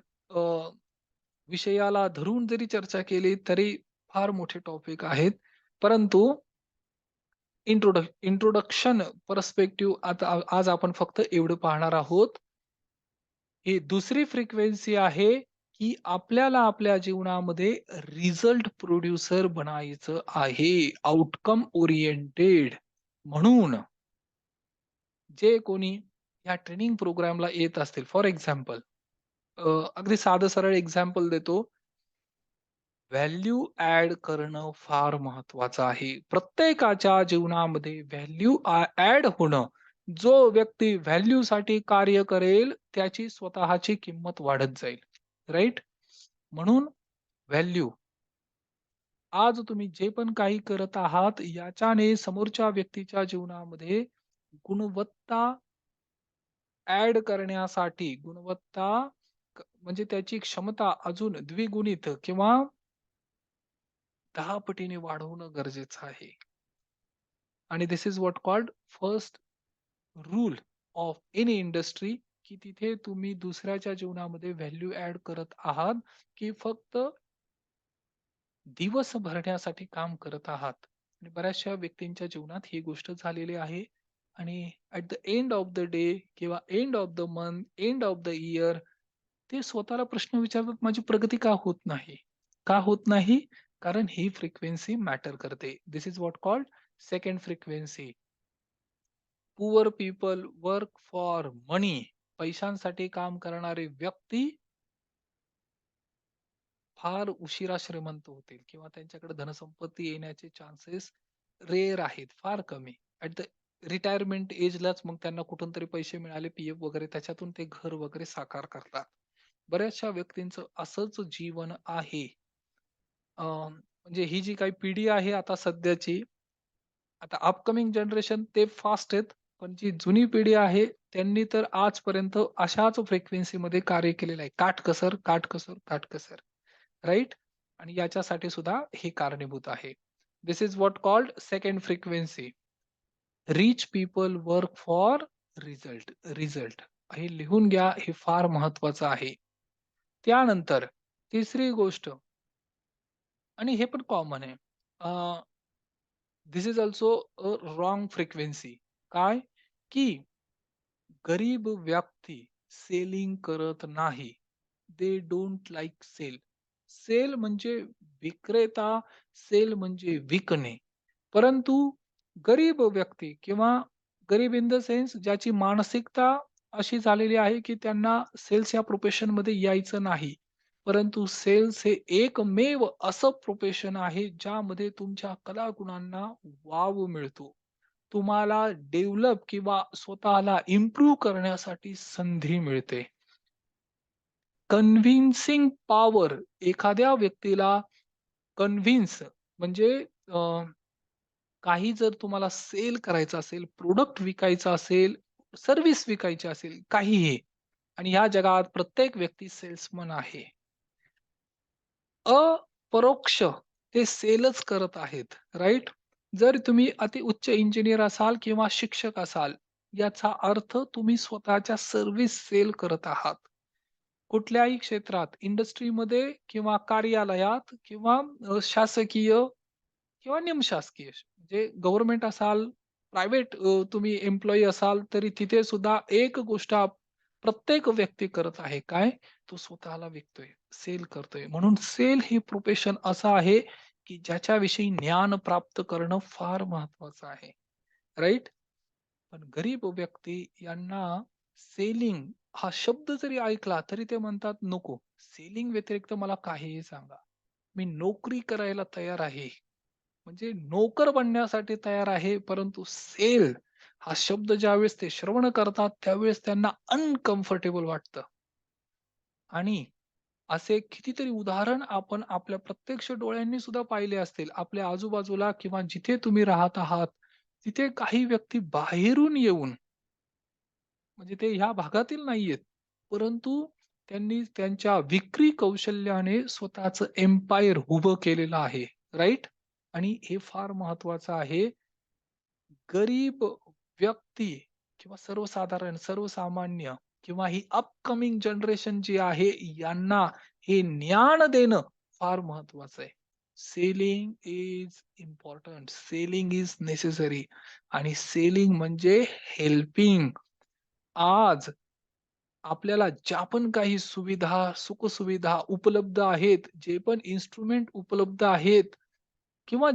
विषयाला धरून जरी चर्चा केली, तरी फार मोठे टॉपिक आहेत. परंतु इंट्रोडक्शन पर्स्पेक्टिव्ह आता आज आपण फक्त एवढं पाहणार आहोत. ही दुसरी फ्रिक्वेन्सी आहे, की आपल्याला आपल्या जीवनामध्ये रिझल्ट प्रोड्युसर बनायचं आहे. Outcome oriented. म्हणून जे कोणी या ट्रेनिंग प्रोग्रामला येत असतील, फॉर एक्झाम्पल अगदी साधं सरळ एक्झाम्पल देतो. व्हॅल्यू ॲड करणं फार महत्वाचं आहे. प्रत्येकाच्या जीवनामध्ये व्हॅल्यू ॲड होणं. जो व्यक्ती व्हॅल्यूसाठी कार्य करेल, त्याची स्वतःची किंमत वाढत जाईल. राइट? म्हणून व्हॅल्यू. आज तुम्ही जे पण काही करत आहात, याच्याने समोरच्या व्यक्तीच्या जीवनामध्ये गुणवत्ता ॲड करण्यासाठी गुणवत्ता म्हणजे त्याची क्षमता अजून द्विगुणित किंवा 10 पटीने वाढवणं गरजेचं आहे. आणि this is what called first rule of any industry, की तिथे तुम्ही दुसऱ्याच्या जीवनामध्ये व्हॅल्यू ॲड करत आहात, की फक्त दिवस भरण्यासाठी काम करत आहात. आणि बऱ्याचशा व्यक्तींच्या जीवनात ही गोष्ट झालेली आहे. आणि at the end of the day किंवा end of the month, end of the year ते स्वतःला प्रश्न विचारतात, माझी प्रगती का होत नाही? का होत नाही? कारण ही फ्रिक्वेन्सी मॅटर करते. This is what called second frequency. Poor people work for money. पैशांसाठी काम करणारे व्यक्ती फार उशिरा श्रीमंत होतील किंवा त्यांच्याकडे धनसंपत्ती येण्याचे चान्सेस रेअर आहेत, फार कमी. ॲट द रिटायरमेंट एजलाच मग त्यांना कुठून तरी पैसे मिळाले, पी-एफ वगैरे, त्याच्यातून ते घर वगैरे साकार करतात. बऱ्याचशा व्यक्तींचं असंच जीवन आहे. म्हणजे ही जी काही पिढी आहे आता सध्याची, आता अपकमिंग जनरेशन ते फास्ट आहेत. पण जी जुनी पिढी आहे, त्यांनी तर आजपर्यंत अशाच फ्रिक्वेन्सीमध्ये कार्य केलेलं आहे. काटकसर, काटकसर, काटकसर. राइट? आणि याच्यासाठी सुद्धा हे कारणीभूत आहे. This is what called second frequency. Rich people work for result. Result हे लिहून घ्या, हे फार महत्वाचं आहे. त्यानंतर तिसरी गोष्ट, आणि हे पण कॉमन आहे. This is also a wrong frequency. काय? की गरीब व्यक्ती सेलिंग करत नाही. They don't like sell. Sell म्हणजे विक्रेता, सेल म्हणजे विकणे. परंतु गरीब व्यक्ती किंवा गरीब इन द सेन्स ज्याची मानसिकता अशी झालेली आहे, की त्यांना सेल्स या प्रोफेशनमध्ये यायचं नाही. परंतु सेल्स हे एकमेव असं प्रोफेशन आहे, ज्यामध्ये तुमच्या कलागुणांना वाव मिळतो. तुम्हाला डेव्हलप किंवा स्वतःला इम्प्रूव्ह करण्यासाठी संधी मिळते. कन्व्हिन्सिंग पॉवर, एखाद्या व्यक्तीला कन्व्हिन्स म्हणजे अ, काही जर तुम्हाला सेल करायचं असेल, प्रोडक्ट विकायचं असेल, सर्व्हिस विकायची असेल, काहीही, आणि ह्या जगात प्रत्येक व्यक्ती सेल्समन आहे. अपरोक्ष ते सेलच करत आहेत, राइट? जर तुम्ही अति उच्च इंजिनियर असाल किंवा शिक्षक असाल, याचा अर्थ तुम्ही स्वतःच्या सर्व्हिस सेल करत आहात. कुठल्याही क्षेत्रात, इंडस्ट्रीमध्ये किंवा कार्यालयात किंवा शासकीय किंवा निमशासकीय, म्हणजे गव्हर्नमेंट असाल, प्रायव्हेट तुम्ही एम्प्लॉयी असाल, तरी तिथे सुद्धा एक गोष्ट प्रत्येक व्यक्ती करत आहे. काय? तो स्वतःला विकतोय, सेल करतोय. म्हणून सेल ही प्रोफेशन असं आहे, की ज्याच्याविषयी ज्ञान प्राप्त करणं फार महत्वाचं आहे. राइट? पण गरीब व्यक्ती यांना सेलिंग हा शब्द जरी ऐकला, तरी ते म्हणतात, नको. सेलिंग व्यतिरिक्त मला काहीही सांगा. मी नोकरी करायला तयार आहे. म्हणजे नोकर बनण्यासाठी तयार आहे, परंतु सेल हा शब्द ज्यावेळेस ते श्रवण करतात, त्यावेळेस त्यांना अनकम्फर्टेबल वाटतं. आणि असे कितीतरी उदाहरण आपण आपल्या प्रत्यक्ष डोळ्यांनी सुद्धा पाहिले असतील. आपल्या आजूबाजूला किंवा जिथे तुम्ही राहत आहात, तिथे काही व्यक्ती बाहेरून येऊन, म्हणजे ते ह्या भागातील नाहीयेत, परंतु त्यांनी त्यांच्या विक्री कौशल्याने स्वतःचं एम्पायर उभं केलेलं आहे. राइट? आणि हे फार महत्वाचं आहे. गरीब व्यक्ती किंवा सर्वसाधारण, सर्वसामान्य किंवा ही अपकमिंग जनरेशन जी आहे, यांना हे ज्ञान देणं फार महत्वाचं आहे. Selling is important. Selling is necessary. आणि सेलिंग म्हणजे हेल्पिंग. आज आपल्याला ज्या पण काही सुविधा, सुखसुविधा उपलब्ध आहेत, जे पण इन्स्ट्रुमेंट उपलब्ध आहेत, किंवा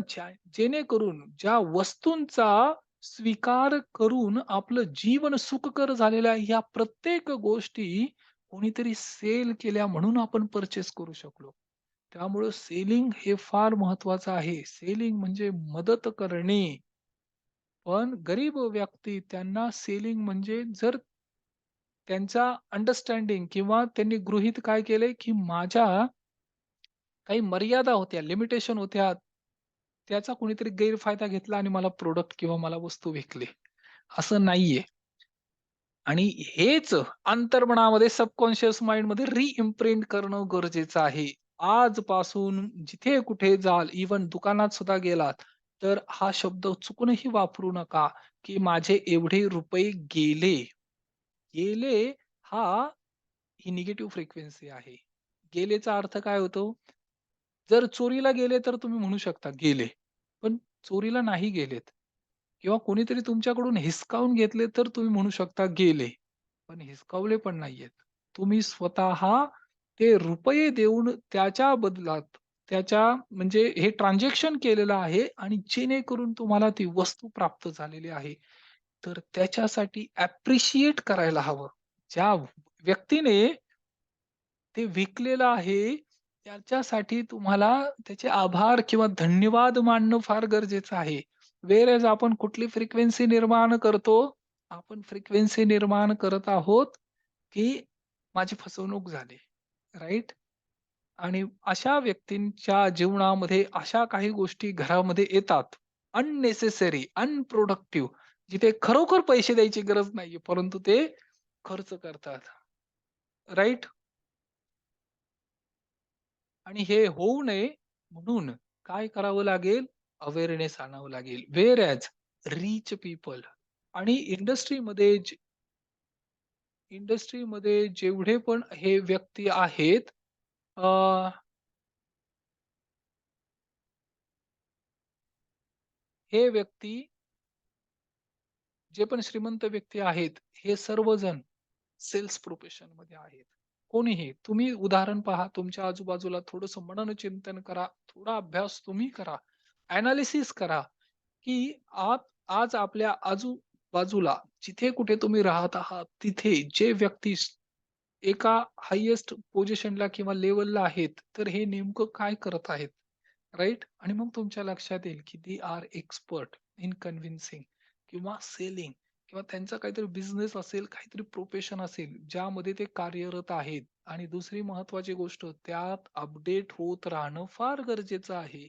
जेणेकरून ज्या वस्तूंचा स्वीकार करून आपलं जीवन सुखकर झालेलं आहे, ह्या प्रत्येक गोष्टी कोणीतरी सेल केल्या म्हणून आपण परचेस करू शकलो. त्यामुळं सेलिंग हे फार महत्वाचं आहे. सेलिंग म्हणजे मदत करणे. पण गरीब व्यक्ती त्यांना सेलिंग म्हणजे, जर त्यांचा अंडरस्टँडिंग किंवा त्यांनी गृहीत काय केलंय, की माझ्या काही मर्यादा होत्या, लिमिटेशन होत्या. त्याचा कोणीतरी गैरफायदा घेतला आणि मला प्रॉडक्ट किंवा मला वस्तू विकली. असं नाहीये. आणि हेच अंतर्मनामध्ये, सबकॉन्शियस माइंडमध्ये रिइम्प्रिंट करणं गरजेचं आहे. आजपासून जिथे कुठे जाल, इव्हन दुकानात सुद्धा गेलात, तर हा शब्द चुकूनही वापरू नका, की माझे एवढे रुपये गेले. गेले हा ही निगेटिव्ह फ्रिक्वेन्सी आहे. गेलेचा अर्थ काय होतो? जर चोरीला गेले तर तुम्ही म्हणू शकता गेले. पण चोरीला नाही गेलेत किंवा कोणीतरी तुमच्याकडून हिसकावून घेतले तर तुम्ही म्हणू शकता गेले. पण हिसकावले पण नाहीयेत. तुम्ही स्वतः ते रुपये देऊन त्याच्या बदलात त्याच्या म्हणजे हे ट्रान्झॅक्शन केलेलं आहे आणि जेणेकरून तुम्हाला ती वस्तू प्राप्त झालेली आहे. तर त्याच्यासाठी ॲप्रिशिएट करायला हवं. ज्या व्यक्तीने ते विकलेलं आहे, त्याच्यासाठी तुम्हाला त्याचे आभार किंवा धन्यवाद मानणं फार गरजेचं आहे. व्हेअर आपण कुठली फ्रिक्वेन्सी निर्माण करतो? आपण फ्रिक्वेन्सी निर्माण करत आहोत, की माझी फसवणूक झाली, राइट? आणि अशा व्यक्तींच्या जीवनामध्ये अशा काही गोष्टी घरामध्ये येतात. अननेसेसरी, अनप्रोडक्टिव्ह जिथे खरोखर पैसे द्यायची गरज नाहीये, परंतु ते खर्च करतात. राइट? आणि हे होऊ नये म्हणून काय करावं लागेल? अवेअरनेस आणावं लागेल. व्हेअर ॲज रिच पीपल आणि इंडस्ट्रीमध्ये जेवढे पण हे व्यक्ती आहेत, अ, हे व्यक्ती जे पण श्रीमंत व्यक्ती आहेत, हे सर्वजण सेल्स प्रोफेशनमध्ये आहेत. कोणीही. तुम्ही उदाहरण पहा. तुमच्या आजूबाजूला थोडंसं मननचिंतन करा. थोडा अभ्यास तुम्ही करा. एनालिसिस करा, की आज आज आपल्या आजूबाजूला जिथे कुठे तुम्ही राहत आहात, तिथे जे व्यक्ती एका हायेस्ट पोझिशनला किंवा लेव्हलला आहेत, तर हे नेमकं काय करत आहेत? राइट? आणि मग तुमच्या लक्षात येईल, की they are expert in convincing किंवा सेलिंग किंवा त्यांचा काहीतरी बिझनेस असेल, काहीतरी प्रोफेशन असेल, ज्यामध्ये ते कार्यरत आहेत. आणि दुसरी महत्त्वाची गोष्ट, त्यात अपडेट होत राहणं फार गरजेचं आहे.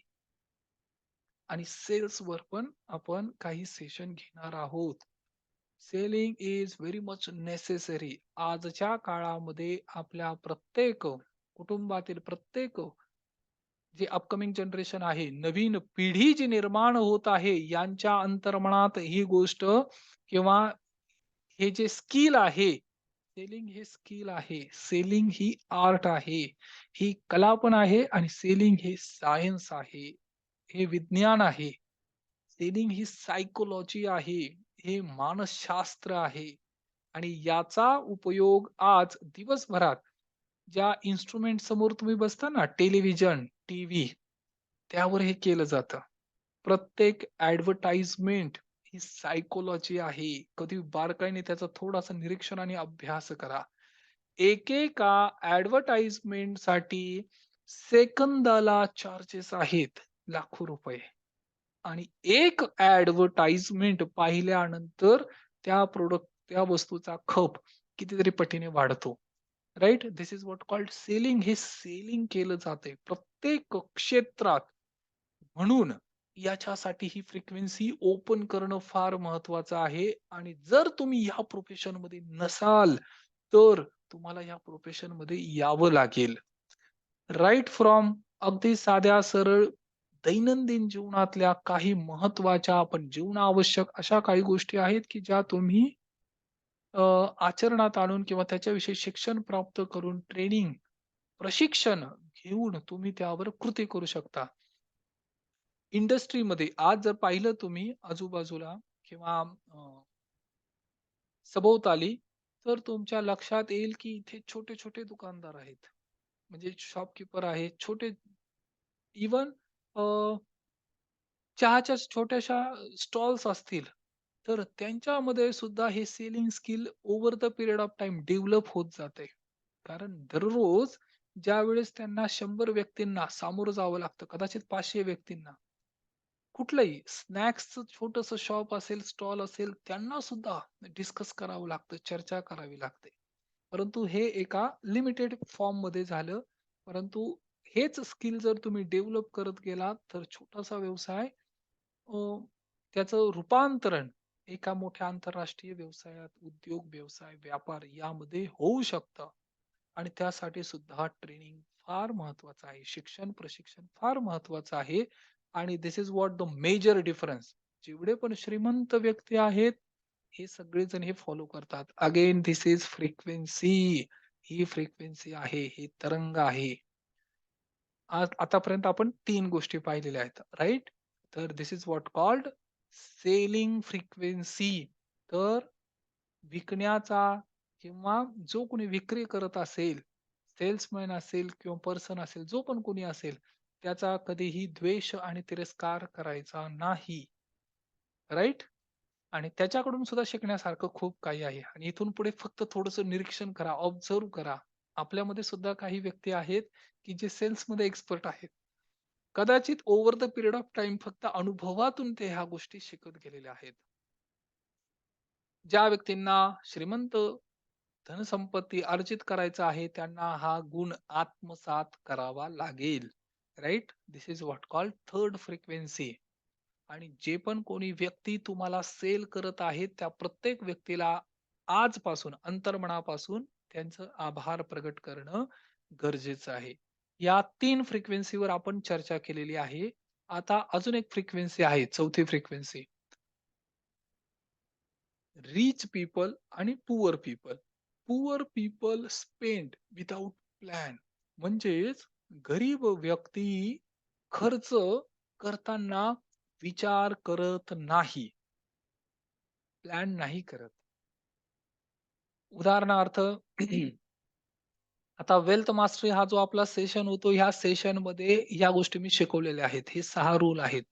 आणि सेल्सवर पण आपण काही सेशन घेणार आहोत. Selling is very much necessary. आजच्या काळामध्ये आपल्या प्रत्येक कुटुंबातील प्रत्येक जे अपकमिंग जनरेशन आहे, नवीन पिढी जी निर्माण होत आहे, यांच्या अंतर्मनात ही गोष्ट किंवा हे जे स्किल आहे, सेलिंग हे स्किल आहे. सेलिंग ही आर्ट आहे. ही कला पण आहे आणि सेलिंग हे सायन्स आहे. हे विज्ञान आहे. सेलिंग ही सायकॉलॉजी आहे. हे मानसशास्त्र आहे. आणि याचा उपयोग आज दिवसभरात ज्या इन्स्ट्रुमेंट समोर तुम्ही बसता ना, टेलिव्हिजन, टीव्ही त्यावर हे केलं जातं. प्रत्येक ॲडव्हर्टाइजमेंट ही सायकॉलॉजी आहे. कधी बारकाईने त्याचा थोडासा निरीक्षण आणि अभ्यास करा. एकेका ॲडव्हर्टाइजमेंटसाठी सेकंदाला चार्जेस आहेत लाखो रुपये. आणि एक ॲडव्हर्टाइजमेंट पाहिल्यानंतर त्या वस्तूचा खप कितीतरी पटीने वाढतो. Right? This is what called selling. हे सेलिंग केलं जातंय प्रत्येक क्षेत्रात. म्हणून याच्यासाठी ही फ्रिक्वेन्सी ओपन करणं फार महत्वाचं आहे. आणि जर तुम्ही या प्रोफेशनमध्ये नसाल, तर तुम्हाला या प्रोफेशनमध्ये यावं लागेल. राइट फ्रॉम अगदी साध्या सरळ दैनंदिन जीवनातल्या काही महत्त्वाच्या पण जीवनावश्यक अशा काही गोष्टी आहेत, की ज्या तुम्ही आचरणात आणून किंवा त्याच्याविषयी शिक्षण प्राप्त करून ट्रेनिंग, प्रशिक्षण घेऊन तुम्ही त्यावर कृती करू शकता. इंडस्ट्रीमध्ये आज जर पाहिलं तुम्ही आजूबाजूला किंवा सभोवताली, तर तुमच्या लक्षात येईल की इथे छोटे-छोटे दुकानदार आहेत. म्हणजे शॉपकीपर आहेत. छोटे इव्हन चहाच्या छोट्याशा स्टॉल्स असतील, तर त्यांच्यामध्ये सुद्धा हे selling skill over the period of time develop होत जाते. कारण दररोज ज्यावेळेस त्यांना 100 व्यक्तींना सामोरं जावं लागतं, कदाचित 500 व्यक्तींना. कुठलंही स्नॅक्सचं छोटंसं शॉप असेल, स्टॉल असेल, त्यांना सुद्धा डिस्कस करावं लागतं, चर्चा करावी लागते. परंतु हे एका लिमिटेड फॉर्ममध्ये झालं. परंतु हेच स्किल जर तुम्ही डेव्हलप करत गेलात, तर छोटासा व्यवसाय अ, त्याचं रूपांतरण एका मोठ्या आंतरराष्ट्रीय व्यवसायात, उद्योग, व्यवसाय, व्यापार यामध्ये होऊ शकतं. आणि त्यासाठी सुद्धा ट्रेनिंग फार महत्वाचं आहे. शिक्षण, प्रशिक्षण फार महत्वाचं आहे. आणि this is what the major difference. जेवढे पण श्रीमंत व्यक्ती आहेत, हे सगळेजण हे फॉलो करतात. Again this is frequency. He frequency आहे, हे तरंग आहे. आतापर्यंत आपण 3 गोष्टी पाहिलेल्या आहेत, राइट? तर this is what called selling frequency. तर विकण्याचा किंवा जो कोणी विक्री करत असेल, सेल्समॅन असेल किंवा पर्सन असेल, जो पण कोणी असेल, त्याचा कधीही द्वेष आणि तिरस्कार करायचा नाही, राइट? आणि त्याच्याकडून सुद्धा शिकण्यासारखं खूप काही आहे. आणि इथून पुढे फक्त थोडंसं निरीक्षण करा, ऑब्झर्व्ह करा. आपल्यामध्ये सुद्धा काही व्यक्ती आहेत, की जे सेल्समध्ये एक्सपर्ट आहेत. कदाचित over the period of time फक्त अनुभवातून ते ह्या गोष्टी शिकत गेलेले आहेत. ज्या व्यक्तींना श्रीमंत धनसंपत्ती अर्जित करायचा आहे, त्यांना हा गुण आत्मसात करावा लागेल. Right? This is what called third frequency. आणि जे पण कोणी व्यक्ती तुम्हाला सेल करत आहेत, त्या प्रत्येक व्यक्तीला आजपासून अंतर्मनापासून त्यांचं आभार प्रगट करणं गरजेचं आहे. या 3 फ्रिक्वेन्सीवर आपण चर्चा केलेली आहे. आता अजून एक फ्रिक्वेन्सी आहे, चौथी फ्रिक्वेन्सी. रिच पीपल आणि poor people. Poor people spend without plan. म्हणजेच गरीब व्यक्ती खर्च करताना विचार करत नाही, प्लॅन नाही करत. उदाहरणार्थ आता वेल्थ मास्टरी हा जो आपला सेशन होतो, ह्या सेशनमध्ये ह्या गोष्टी मी शिकवलेल्या आहेत. हे 6 रूल आहेत.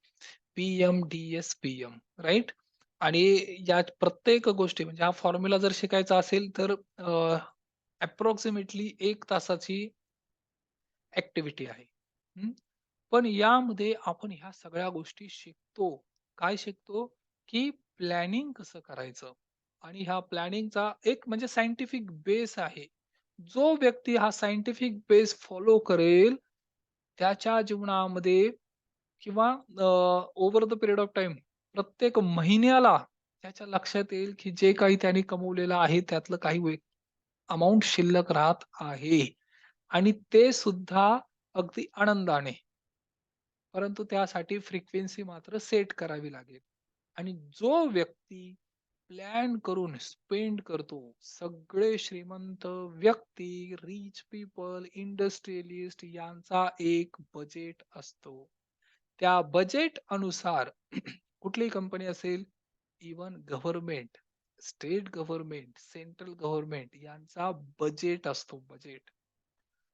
P-M-D-S-P-M, right? आणि या प्रत्येक गोष्टी म्हणजे हा फॉर्म्युला जर शिकायचा असेल तर अप्रॉक्सिमेटली 1 तासाची ॲक्टिव्हिटी आहे. हं. पण यामध्ये आपण ह्या सगळ्या गोष्टी शिकतो. काय शिकतो? की प्लॅनिंग कसं करायचं? आणि ह्या प्लॅनिंगचा एक म्हणजे सायंटिफिक बेस आहे. जो व्यक्ती हा सायंटिफिक बेस फॉलो करेल, त्याच्या जीवनामध्ये किंवा over the period of time प्रत्येक महिन्याला त्याच्या लक्षात येईल, की जे काही त्याने कमवलेलं आहे, त्यातलं काही अमाउंट शिल्लक राहत आहे. आणि ते सुद्धा अगदी आनंदाने. परंतु त्यासाठी फ्रिक्वेन्सी मात्र सेट करावी लागेल. आणि जो व्यक्ती प्लॅन करून स्पेंड करतो, सगळे श्रीमंत व्यक्ती, रिच पीपल, इंडस्ट्रियलिस्ट यांचा एक बजेट असतो. त्या बजेट अनुसार कुठलीही कंपनी असेल, even government, state government, central government यांचा बजेट असतो, बजेट.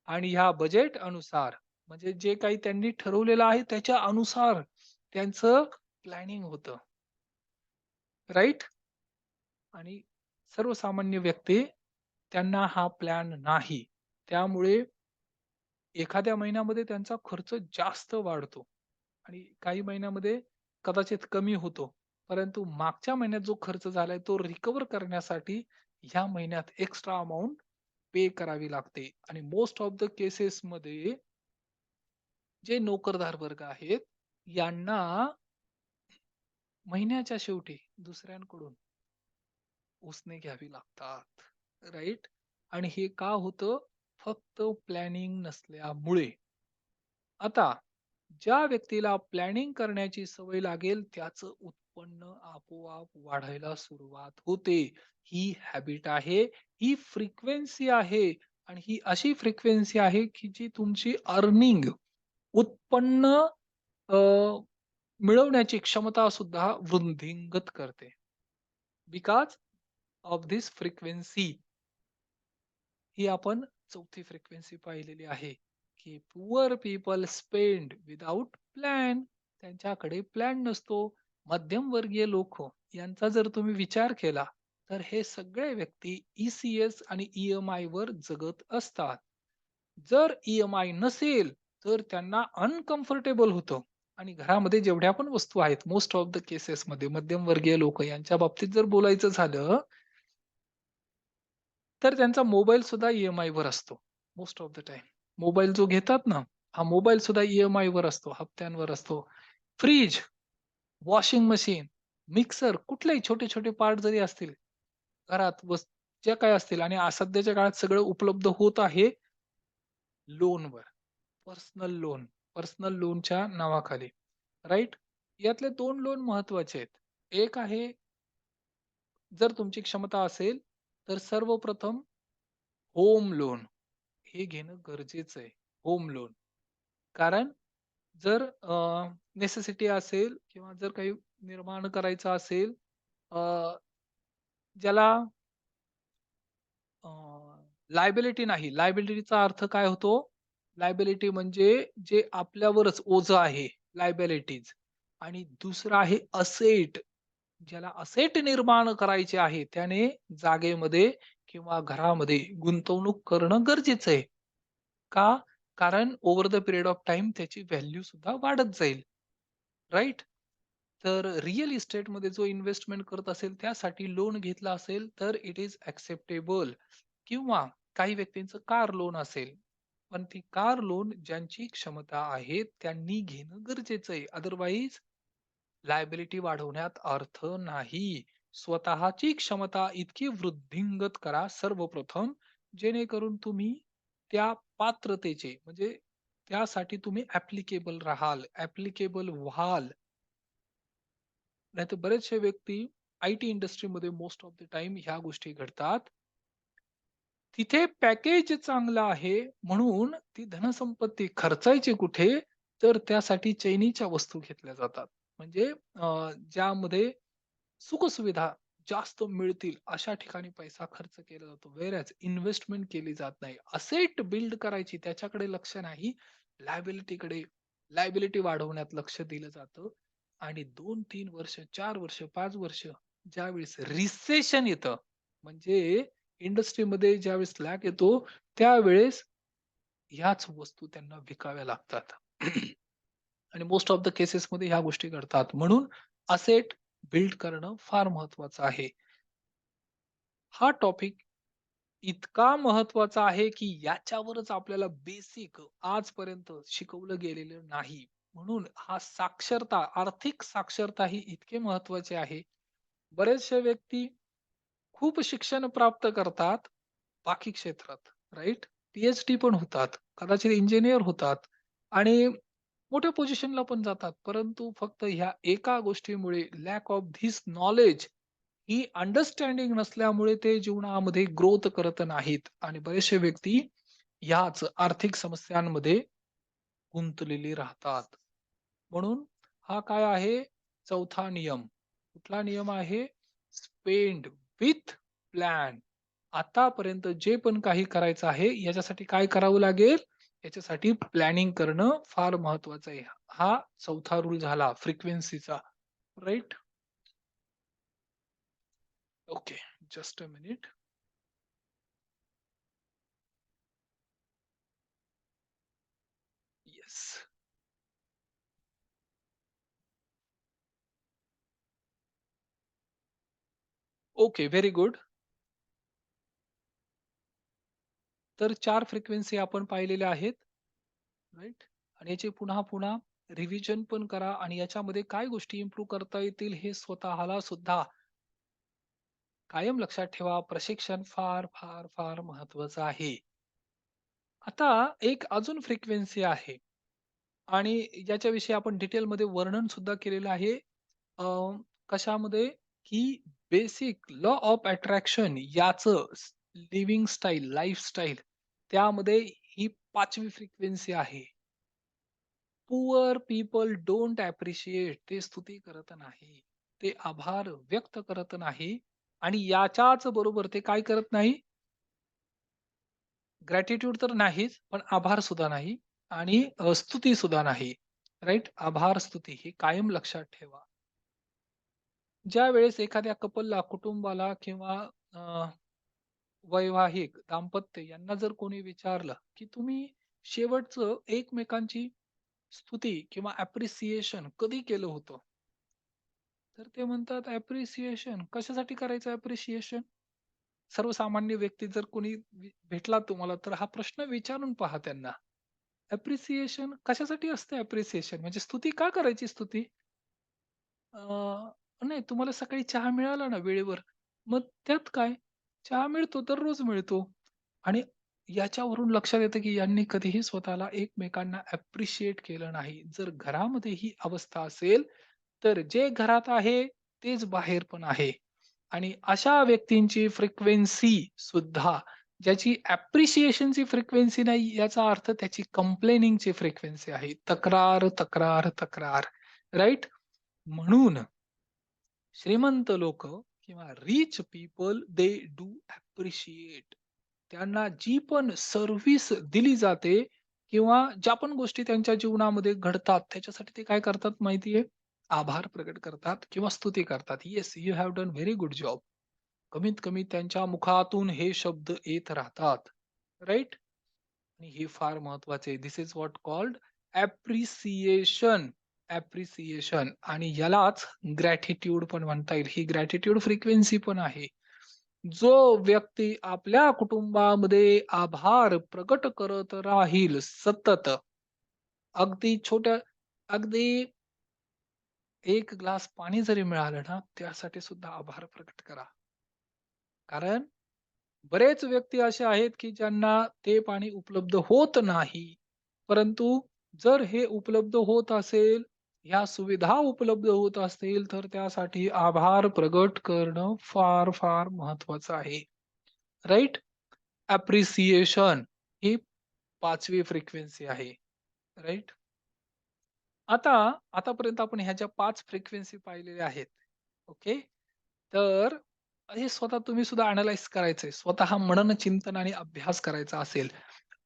आणि ह्या बजेट अनुसार म्हणजे जे काही त्यांनी ठरवलेलं आहे त्याच्या अनुसार त्यांचं प्लॅनिंग होतं, राइट? आणि सर्वसामान्य व्यक्ती त्यांना हा प्लॅन नाही. त्यामुळे एखाद्या महिन्यामध्ये त्यांचा खर्च जास्त वाढतो आणि काही महिन्यामध्ये कदाचित कमी होतो. परंतु मागच्या महिन्यात जो खर्च झालाय तो रिकव्हर करण्यासाठी ह्या महिन्यात एक्स्ट्रा अमाउंट पे करावी लागते. आणि मोस्ट ऑफ द केसेसमध्ये जे नोकरदार वर्ग आहेत, यांना महिन्याच्या शेवटी दुसऱ्यांकडून उसने घ्यावी लागतात. राइट? आणि हे का होतं? फक्त प्लॅनिंग नसल्यामुळे. आता ज्या व्यक्तीला प्लॅनिंग करण्याची सवय लागेल, त्याचं उत्पन्न आपोआप वाढायला सुरुवात होते. ही हॅबिट आहे, ही फ्रिक्वेन्सी आहे आणि ही अशी फ्रिक्वेन्सी आहे, की जी तुमची अर्निंग, उत्पन्न अ, मिळवण्याची क्षमता सुद्धा वृद्धिंगत करते. Because of this frequency. ही आपण चौथी फ्रिक्वेन्सी पाहिलेली आहे, की poor people spend without plan. त्यांच्याकडे प्लॅन नसतो. मध्यमवर्गीय लोक यांचा जर तुम्ही विचार केला, तर हे सगळे व्यक्ती ई-सी-एस आणि ई-एम-आय वर जगत असतात. जर ई-एम-आय नसेल, तर त्यांना अनकम्फर्टेबल होतं. आणि घरामध्ये जेवढ्या पण वस्तू आहेत, मोस्ट ऑफ द केसेसमध्ये मध्यमवर्गीय लोक यांच्या बाबतीत जर बोलायचं झालं, तर त्यांचा मोबाईल सुद्धा वर असतो. Most of the time. Mobile जो घेतात ना, हा मोबाईल सुद्धा वर असतो, हप्त्यांवर असतो. फ्रिज, वॉशिंग मशीन, मिक्सर कुठलेही छोटे-छोटे पार्ट जरी असतील, घरात ज्या काही असतील आणि सध्याच्या काळात सगळं उपलब्ध होत आहे लोनवर. पर्सनल लोन, पर्सनल लोनच्या नावाखाली, राइट? यातले 2 लोन महत्त्वाचे आहेत. एक आहे जर तुमची क्षमता असेल, तर सर्वप्रथम होम लोन हे घेणं गरजेचं आहे. Home loan. कारण जर नेसेसिटी असेल किंवा जर काही निर्माण करायचं असेल, अ, ज्याला लायबिलिटी नाही. लायबिलिटीचा अर्थ काय होतो? लायबिलिटी म्हणजे जे आपल्यावरच ओझं आहे, लायबिलिटीज. आणि दुसरं आहे असेट. ज्याला असेट निर्माण करायचे आहे, त्याने जागेमध्ये किंवा घरामध्ये गुंतवणूक करणं गरजेचं आहे. का? कारण over the period of time त्याची व्हॅल्यू सुद्धा वाढत जाईल. राइट? तर रिअल इस्टेटमध्ये जो इन्व्हेस्टमेंट करत असेल, त्यासाठी लोन घेतला असेल, तर इट इस एक्सेप्टेबल. किंवा काही व्यक्तींचं कार लोन असेल. पण ती कार लोन ज्यांची क्षमता आहे, त्यांनी घेणं गरजेचं आहे. अदरवाईज लायबिलिटी वाढवण्यात अर्थ नाही. स्वतःची क्षमता इतकी वृद्धिंगत करा सर्वप्रथम, जेणेकरून तुम्ही त्या पात्रतेचे म्हणजे त्यासाठी तुम्ही ॲप्लिकेबल राहाल, ॲप्लिकेबल व्हाल. नाहीतर बरेचसे व्यक्ती आय-टी इंडस्ट्रीमध्ये मोस्ट ऑफ द टाईम ह्या गोष्टी घडतात. तिथे पॅकेज चांगलं आहे म्हणून ती धनसंपत्ती खर्चायची कुठे? तर त्यासाठी चैनीच्या वस्तू घेतल्या जातात. म्हणजे ज्यामध्ये सुखसुविधा जास्त मिळतील अशा ठिकाणी पैसा खर्च केला जातो. व्हेअरएज इन्व्हेस्टमेंट केली जात नाही. असेट बिल्ड करायची त्याच्याकडे लक्ष नाही. लायबिलिटीकडे लायबिलिटी वाढवण्यात लक्ष दिलं जातं आणि 2-3 वर्ष, 4 वर्ष, 5 वर्ष ज्यावेळेस रिसेशन येतं, म्हणजे इंडस्ट्रीमध्ये ज्यावेळेस लॅग येतो, त्यावेळेस ह्याच वस्तू त्यांना विकाव्या लागतात. आणि मोस्ट ऑफ द केसेसमध्ये ह्या गोष्टी घडतात. म्हणून असेट बिल्ड करणं फार महत्वाचं आहे. हा टॉपिक इतका महत्वाचा आहे, की याच्यावरच आपल्याला बेसिक आजपर्यंत शिकवलं गेलेलं नाही. म्हणून हा साक्षरता, आर्थिक साक्षरता ही इतके महत्वाचे आहे. बरेचसे व्यक्ती खूप शिक्षण प्राप्त करतात बाकी क्षेत्रात, राइट? पी-एच-डी पण होतात, कदाचित इंजिनिअर होतात आणि मोठ्या पोझिशनला पण जातात. परंतु फक्त ह्या एका गोष्टीमुळे lack of this knowledge he understanding नसल्यामुळे ते जीवनामध्ये ग्रोथ करत नाहीत आणि बरेचसे व्यक्ती ह्याच आर्थिक समस्यांमध्ये गुंतलेली राहतात. म्हणून हा काय आहे? चौथा नियम. कुठला नियम आहे? Spend with plan. आतापर्यंत जे पण काही करायचं आहे, याच्यासाठी काय करावं लागेल? याच्यासाठी प्लॅनिंग करणं फार महत्वाचं आहे. हा चौथा रूल झाला फ्रिक्वेन्सीचा. Right? Okay. Just a minute. Yes. Okay. Very good. तर 4 फ्रिक्वेन्सी आपण पाहिलेल्या आहेत. राइट? आणि याची पुन्हा-पुन्हा रिव्हिजन पण करा आणि याच्यामध्ये काय गोष्टी इम्प्रूव्ह करता येतील हे स्वतःला सुद्धा कायम लक्षात ठेवा. प्रशिक्षण फार, फार, फार महत्वाचं आहे. आता एक अजून फ्रिक्वेन्सी आहे आणि याच्याविषयी आपण डिटेलमध्ये वर्णन सुद्धा केलेलं आहे. अ, कशामध्ये? की बेसिक लॉ ऑफ अट्रॅक्शन याचं लिव्हिंग स्टाईल, लाईफस्टाईल त्यामध्ये ही 5वी फ्रिक्वेन्सी आहे. पुअर पीपल डोंट अप्रिशिएट ते स्तुती करत नाही. ते आभार व्यक्त करत नाही आणि याच्याच बरोबर ते काय करत नाही? ग्रॅटिट्यूड तर नाहीच, पण आभार सुद्धा नाही आणि स्तुती सुद्धा नाही. राइट? आभार, स्तुती हे कायम लक्षात ठेवा. ज्यावेळेस एखाद्या कपलला, कुटुंबाला किंवा वैवाहिक दाम्पत्य यांना जर कोणी विचारलं, की तुम्ही शेवटचं एकमेकांची स्तुती किंवा अप्रिसिएशन कधी केलं होतं? तर ते म्हणतात अप्रिसिएशन कशासाठी करायचं अप्रिसिएशन? सर्वसामान्य व्यक्ती जर कोणी भेटला तुम्हाला तर हा प्रश्न विचारून पहा त्यांना. अप्रिसिएशन कशासाठी असते अप्रिसिएशन? म्हणजे स्तुती का करायची स्तुती? नाही तुम्हाला सकाळी चहा मिळाला ना वेळेवर, मग त्यात काय? चहा मिळतो, दररोज मिळतो आणि याच्यावरून लक्षात येतं, की यांनी कधीही स्वतःला एकमेकांना ॲप्रिशिएट केलं नाही. जर घरामध्ये ही अवस्था असेल, तर जे घरात आहे तेच बाहेर पण आहे. आणि अशा व्यक्तींची फ्रिक्वेन्सी सुद्धा ज्याची ॲप्रिशिएशनची फ्रिक्वेन्सी नाही, याचा अर्थ त्याची कंप्लेनिंगची फ्रिक्वेन्सी आहे. तक्रार, तक्रार, तक्रार. राइट? म्हणून श्रीमंत लोक किंवा rich people they do appreciate. त्यांना जी पण सर्व्हिस दिली जाते किंवा ज्या पण गोष्टी त्यांच्या जीवनामध्ये घडतात, त्याच्यासाठी ते काय करतात माहिती आभार प्रकट करतात किंवा स्तुती करतात. "Yes, you have done very good job." कमीत कमी त्यांच्या मुखातून हे शब्द येत राहतात. राइट? आणि हे फार महत्वाचे आहे. This is what called appreciation. Appreciation आणि यालाच ग्रॅटिट्यूड पण म्हणता येईल. ही ग्रॅटिट्यूड फ्रिक्वेन्सी पण आहे. जो व्यक्ती आपल्या कुटुंबामध्ये आभार प्रकट करत राहील सतत, अगदी छोट्या अगदी 1 ग्लास पाणी जरी मिळालं ना, त्यासाठी सुद्धा आभार प्रकट करा. कारण बरेच व्यक्ती असे आहेत, की ज्यांना ते पाणी उपलब्ध होत नाही. परंतु जर हे उपलब्ध होत असेल, ह्या सुविधा उपलब्ध होत असतील, तर त्यासाठी आभार प्रगट करणं फार, फार महत्वाचं आहे. राइट? अप्रिसिएशन ही 5वी फ्रिक्वेन्सी आहे. राइट? आता आतापर्यंत आपण ह्या ज्या 5 फ्रिक्वेन्सी पाहिलेल्या आहेत. ओके. तर हे स्वतः तुम्ही सुद्धा अॅनलाईज करायचंय. स्वतः मनन चिंतन आणि अभ्यास करायचा असेल.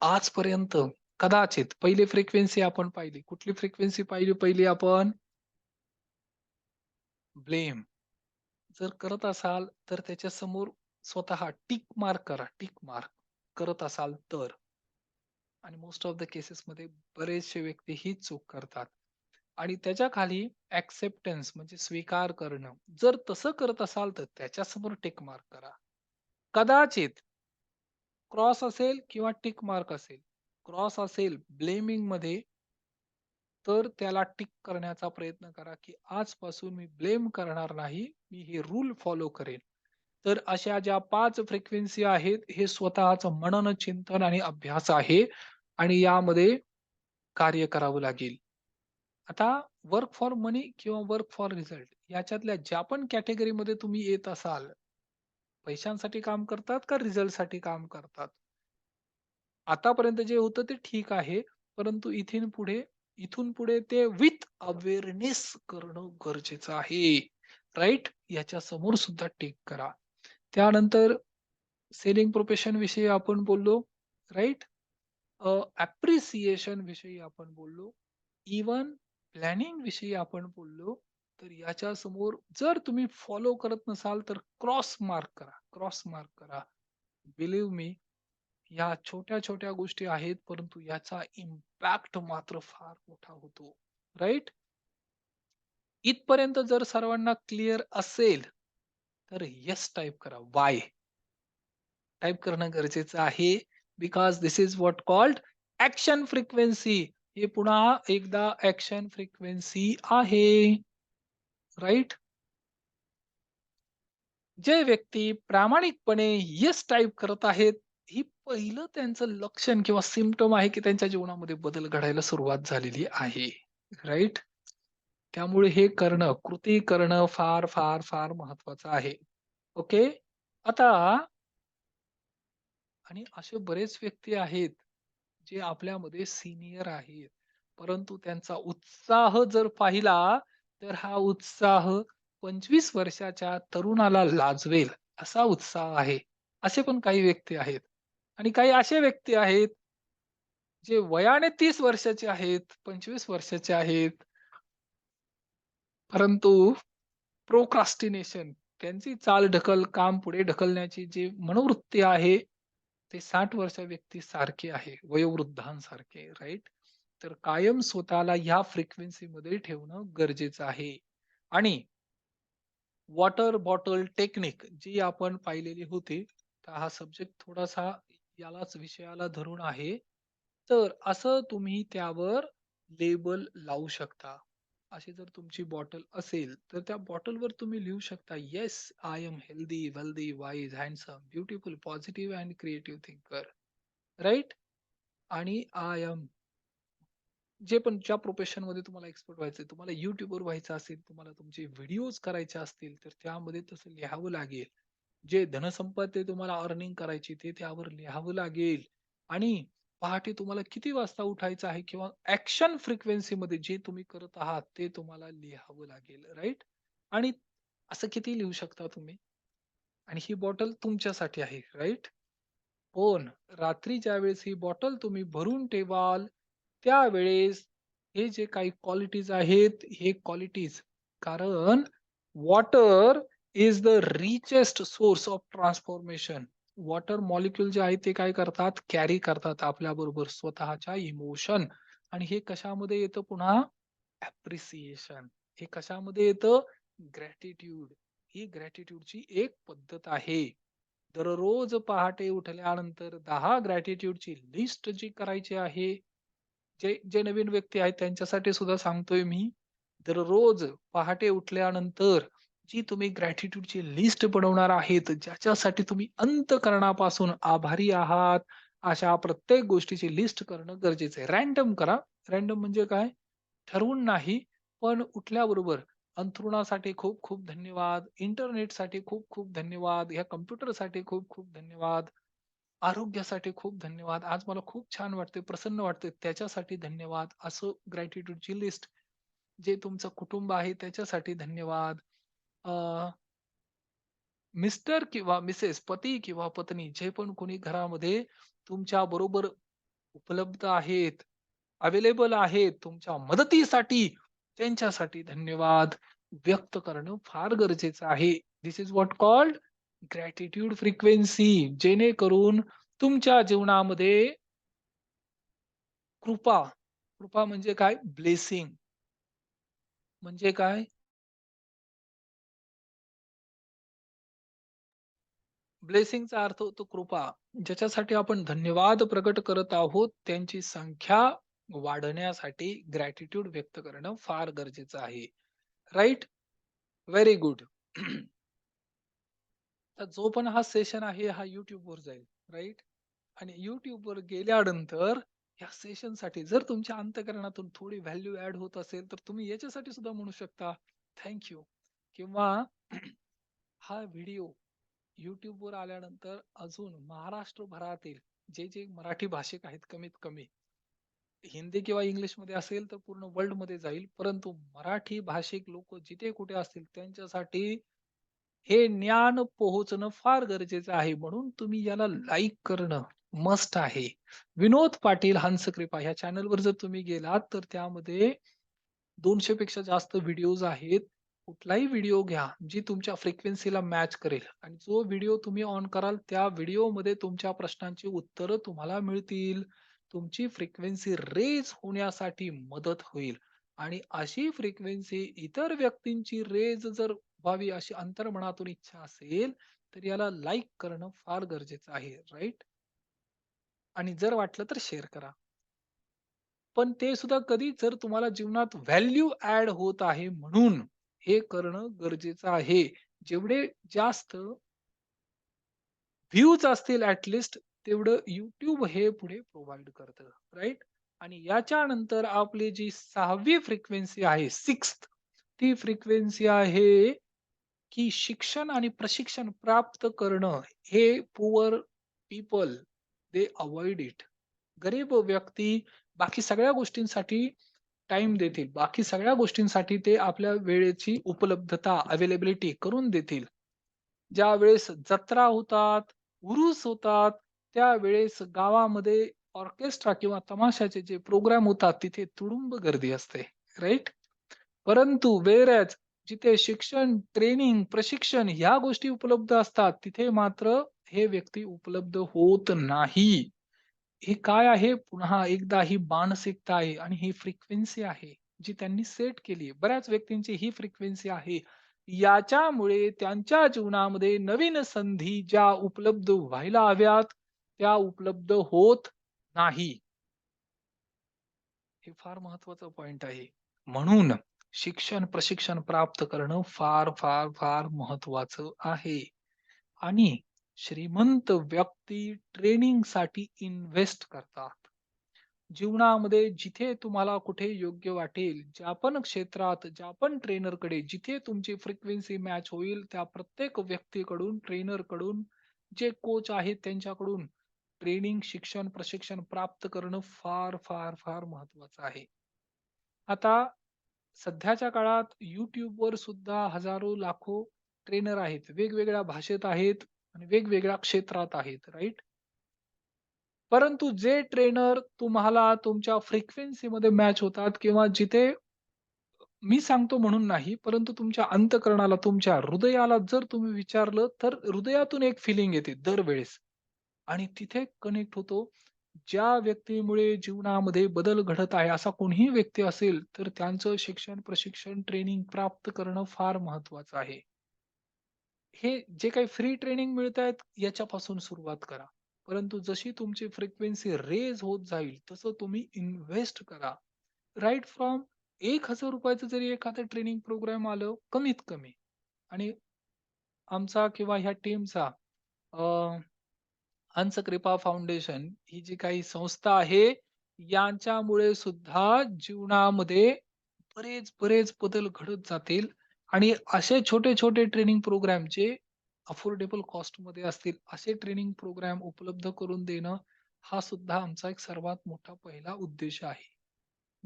आजपर्यंत कदाचित पहिली फ्रिक्वेन्सी आपण पाहिली. कुठली फ्रिक्वेन्सी पाहिली पहिली आपण? ब्लेम. जर करत असाल तर त्याच्यासमोर स्वतः टिक मार्क करा. टिक मार्क करत असाल तर. आणि मोस्ट ऑफ द केसेसमध्ये बरेचसे व्यक्ती हीच चूक करतात. आणि त्याच्या खाली एक्सेप्टन्स म्हणजे स्वीकार करणं. जर तसं करत असाल तर त्याच्यासमोर टिक मार्क करा. कदाचित क्रॉस असेल किंवा टिक मार्क असेल. क्रॉस असेल ब्लेमिंगमध्ये, तर त्याला टिक करण्याचा प्रयत्न करा, की आजपासून मी ब्लेम करणार नाही. मी हे रूल फॉलो करेन. तर अशा ज्या 5 फ्रिक्वेन्सी आहेत, हे स्वतःचं मनन, चिंतन आणि अभ्यास आहे आणि यामध्ये कार्य करावं लागेल. आता वर्क फॉर मनी किंवा वर्क फॉर रिझल्ट याच्यातल्या ज्या पण कॅटेगरीमध्ये तुम्ही येत असाल, पैशांसाठी काम करतात का रिझल्टसाठी काम करतात? आतापर्यंत जे होतं ते ठीक आहे. परंतु इथून पुढे ते विथ अवेअरनेस करणं गरजेचं आहे. राइट? याच्या समोर सुद्धा टिक करा. त्यानंतर सेलिंग प्रोफेशन विषयी आपण बोललो. राइट? अप्रिसिएशन विषयी आपण बोललो. इव्हन प्लॅनिंग विषयी आपण बोललो. तर याच्या समोर जर तुम्ही फॉलो करत नसाल तर क्रॉस मार्क करा. क्रॉस मार्क करा. बिलीव्ह मी, या छोट्या-छोट्या गोष्टी आहेत, परंतु याचा इम्पॅक्ट मात्र फार मोठा होतो. राइट? इथपर्यंत जर सर्वांना क्लिअर असेल, तर येस टाइप करा. व्हाय? टाइप करणं गरजेचं आहे. Because this is what called action frequency. हे पुन्हा एकदा ॲक्शन फ्रिक्वेन्सी आहे. राइट? जे व्यक्ती प्रामाणिकपणे येस टाइप करत आहेत, ही पहिलं त्यांचं लक्षण किंवा सिम्प्टम आहे, की त्यांच्या जीवनामध्ये बदल घडायला सुरुवात झालेली आहे. राइट? त्यामुळे हे करणं, कृती करणं फार, फार, फार महत्वाचं आहे. ओके. आता आणि असे बरेच व्यक्ती आहेत, जे आपल्यामध्ये सीनियर आहेत. परंतु त्यांचा उत्साह जर पाहिला, तर हा उत्साह 25 वर्षाच्या तरुणाला लाजवेल असा उत्साह आहे. असे पण काही व्यक्ती आहेत. आणि काही असे व्यक्ती आहेत, जे वयाने 30 वर्षाचे आहेत, 25 वर्षाचे आहेत, परंतु प्रोक्रास्टिनेशन त्यांची चालढकल, काम पुढे ढकलण्याची जी मनोवृत्ती आहे, ते 60 वर्षा व्यक्ती सारखे आहे, वयोवृद्धांसारखे, राइट? तर कायम स्वतःला ह्या फ्रिक्वेन्सीमध्ये ठेवणं गरजेचं आहे. आणि वॉटर बॉटल टेक्निक जी आपण पाहिलेली होती, तर हा सब्जेक्ट थोडासा यालाच विषयाला धरून आहे. तर असं तुम्ही त्यावर लेबल लावू शकता. अशी जर तुमची बॉटल असेल, तर त्या बॉटलवर तुम्ही लिहू शकता, "yes, I am healthy, wealthy, wise, handsome, beautiful, positive and creative thinker." Right? आणि आय एम जे पण ज्या प्रोफेशनमध्ये तुम्हाला एक्सपर्ट व्हायचंय, तुम्हाला YouTubeवर व्हायचं असेल, तुम्हाला तुमचे व्हिडिओज करायचे असतील, तर त्यामध्ये तसं लिहावं लागेल. जे धनसंपत्ती तुम्हाला अर्निंग करायची ते त्यावर लिहावं लागेल. आणि पहाटे तुम्हाला किती वाजता उठायचं आहे किंवा ॲक्शन फ्रिक्वेन्सीमध्ये जे तुम्ही करत आहात, ते तुम्हाला लिहावं लागेल, राइट? आणि असं किती लिहू शकता तुम्ही? आणि ही बॉटल तुमच्यासाठी आहे, राइट? पण रात्री ज्यावेळेस ही बॉटल तुम्ही भरून ठेवाल, त्यावेळेस हे जे काही क्वालिटीज आहेत, हे क्वालिटीज, कारण water is the richest source of transformation. Water molecule जे आहेत ते काय करतात? कॅरी करतात आपल्याबरोबर स्वतःच्या इमोशन. आणि हे कशामध्ये येतं पुन्हा? ॲप्रिसिएशन. हे कशामध्ये येतं? ग्रॅटिट्यूड. ही ग्रॅटिट्यूडची एक पद्धत आहे. दररोज पहाटे उठल्यानंतर 10 ग्रॅटिट्यूडची लिस्ट जी करायची आहे, जे जे नवीन व्यक्ती आहेत त्यांच्यासाठी सुद्धा सांगतोय मी. दररोज पहाटे उठल्यानंतर जी तुम्ही ग्रॅटिट्यूडची लिस्ट बनवणार आहेत, ज्याच्यासाठी तुम्ही अंतःकरणापासून आभारी आहात, अशा प्रत्येक गोष्टीची लिस्ट करणं गरजेचं आहे. रँडम करा. रँडम म्हणजे काय? ठरवून नाही, पण उठल्याबरोबर अंथरुणासाठी खूप खूप धन्यवाद, इंटरनेटसाठी खूप खूप धन्यवाद, ह्या कॉम्प्युटरसाठी खूप खूप धन्यवाद, आरोग्यासाठी खूप धन्यवाद. आज मला खूप छान वाटते, प्रसन्न वाटते, त्याच्यासाठी धन्यवाद. असं ग्रॅटिट्यूडची लिस्ट. जे तुमचं कुटुंब आहे त्याच्यासाठी धन्यवाद. अ, मिस्टर किंवा मिसेस, पती किंवा पत्नी जे पण कोणी घरामध्ये तुमच्या बरोबर उपलब्ध आहेत, अवेलेबल आहेत तुमच्या मदतीसाठी, त्यांच्यासाठी धन्यवाद व्यक्त करणं फार गरजेचं आहे. This is what called gratitude frequency. जेणेकरून तुमच्या जीवनामध्ये कृपा, कृपा म्हणजे काय? ब्लेसिंग म्हणजे काय? ब्लेसिंगचा अर्थ होतो कृपा. ज्याच्यासाठी आपण धन्यवाद प्रकट करत आहोत, त्यांची संख्या वाढण्यासाठी ग्रॅटिट्यूड व्यक्त करणं फार गरजेचं आहे. राइट? Very good. तर जो पण हा सेशन आहे, हा YouTubeवर जाईल, राइट? आणि YouTubeवर गेल्यानंतर या सेशनसाठी जर तुमच्या अंतःकरणातून थोडी व्हॅल्यू ॲड होत असेल, तर तुम्ही याच्यासाठी सुद्धा म्हणू शकता, थँक यू. किंवा हा व्हिडिओ YouTubeवर आल्यानंतर अजून महाराष्ट्रभरातील जे मराठी भाषिक आहेत कमीत कमी, हिंदी किंवा इंग्लिशमध्ये असेल तर पूर्ण वर्ल्डमध्ये जाईल. परंतु मराठी भाषिक लोक जिथे कुठे असतील त्यांच्यासाठी हे ज्ञान पोहोचणं फार गरजेचं आहे. म्हणून तुम्ही याला लाईक करणं मस्ट आहे. विनोद पाटील हंसकृपा ह्या चॅनलवर जर तुम्ही गेलात, तर त्यामध्ये 200 पेक्षा जास्त व्हिडिओज आहेत. कुठलाही व्हिडिओ घ्या, जी तुमच्या फ्रिक्वेन्सीला मॅच करेल आणि जो व्हिडिओ तुम्ही ऑन कराल, त्या व्हिडिओमध्ये तुमच्या प्रश्नांची उत्तरं तुम्हाला मिळतील. तुमची फ्रिक्वेन्सी रेज होण्यासाठी मदत होईल आणि अशी फ्रिक्वेन्सी इतर व्यक्तींची रेज जर व्हावी अशी अंतर्मनातून इच्छा असेल, तर याला लाईक करणं फार गरजेचं आहे, राइट? आणि जर वाटलं तर शेअर करा. पण ते सुद्धा कधी जर तुम्हाला जीवनात व्हॅल्यू ॲड होत आहे म्हणून हे करणं गरजेचं आहे. जेवढे जास्त व्ह्यूज असतील तेवढं YouTube हे पुढे प्रोव्हाईड करतं, राइट? आणि याच्यानंतर आपली जी 6वी फ्रिक्वेन्सी आहे, 6th, ती फ्रिक्वेन्सी आहे की शिक्षण आणि प्रशिक्षण प्राप्त करणं. हे poor people they avoid it. गरीब व्यक्ती बाकी सगळ्या गोष्टींसाठी टाइम देतील. बाकी सगळ्या गोष्टींसाठी ते आपल्या वेळेची उपलब्धता, अवेलेबिलिटी करून देतील. ज्यावेळेस जत्रा होतात, उरूस होतात, त्यावेळेस गावामध्ये ऑर्केस्ट्रा किंवा तमाशाचे जे प्रोग्राम होतात, तिथे तुडुंब गर्दी असते, राइट? परंतु व्हेअरएज जिथे शिक्षण, ट्रेनिंग, प्रशिक्षण ह्या गोष्टी उपलब्ध असतात, तिथे मात्र हे व्यक्ती उपलब्ध होत नाही. हे काय आहे? पुन्हा एकदा ही मानसिकता आहे आणि ही फ्रिक्वेन्सी आहे, जी त्यांनी सेट केली आहे. बऱ्याच व्यक्तींची ही फ्रिक्वेन्सी आहे. याच्यामुळे त्यांच्या जीवनामध्ये नवीन संधी ज्या उपलब्ध व्हायला हव्यात, त्या उपलब्ध होत नाही. हे फार महत्वाचं पॉइंट आहे. म्हणून शिक्षण, प्रशिक्षण प्राप्त करणं फार, फार, फार महत्वाचं आहे. आणि श्रीमंत व्यक्ती ट्रेनिंगसाठी इन्व्हेस्ट करतात. जीवनामध्ये जिथे तुम्हाला कुठे योग्य वाटेल, ज्या पण क्षेत्रात, ज्या पण ट्रेनरकडे जिथे तुमची फ्रिक्वेन्सी मॅच होईल, त्या प्रत्येक व्यक्तीकडून, ट्रेनरकडून, जे कोच आहेत त्यांच्याकडून ट्रेनिंग, शिक्षण, प्रशिक्षण प्राप्त करणं फार, फार, फार महत्वाचं आहे. आता सध्याच्या काळात YouTubeवर सुद्धा हजारो, लाखो ट्रेनर आहेत. वेगवेगळ्या भाषेत आहेत आणि वेगवेगळ्या क्षेत्रात आहेत, राइट? परंतु जे ट्रेनर तुम्हाला तुमच्या फ्रिक्वेन्सीमध्ये मॅच होतात किंवा जिथे मी सांगतो म्हणून नाही, परंतु तुमच्या अंतःकरणाला, तुमच्या हृदयाला जर तुम्ही विचारलं, तर हृदयातून एक फिलिंग येते दरवेळेस आणि तिथे कनेक्ट होतो. ज्या व्यक्तीमुळे जीवनामध्ये बदल घडत आहे, असा कोणीही व्यक्ती असेल, तर त्यांचं शिक्षण, प्रशिक्षण, ट्रेनिंग प्राप्त करणं फार महत्वाचं आहे. हे जे काही फ्री ट्रेनिंग मिळतायत याच्यापासून सुरुवात करा. परंतु जशी तुमची फ्रिक्वेन्सी रेज होत जाईल, तसं तुम्ही इन्व्हेस्ट करा. राइट फ्रॉम ₹1000 जरी एखादं ट्रेनिंग प्रोग्राम आलं कमीत कमी आणि आमचा किंवा ह्या टीमचा हंस कृपा फाउंडेशन ही जी काही संस्था आहे, यांच्यामुळे सुद्धा जीवनामध्ये बरेच बदल घडत जातील आणि असे छोटे-छोटे ट्रेनिंग प्रोग्राम जे अफोर्डेबल कॉस्टमध्ये असतील, असे ट्रेनिंग प्रोग्राम उपलब्ध करून देणं, हा सुद्धा आमचा एक सर्वात मोठा पहिला उद्देश आहे.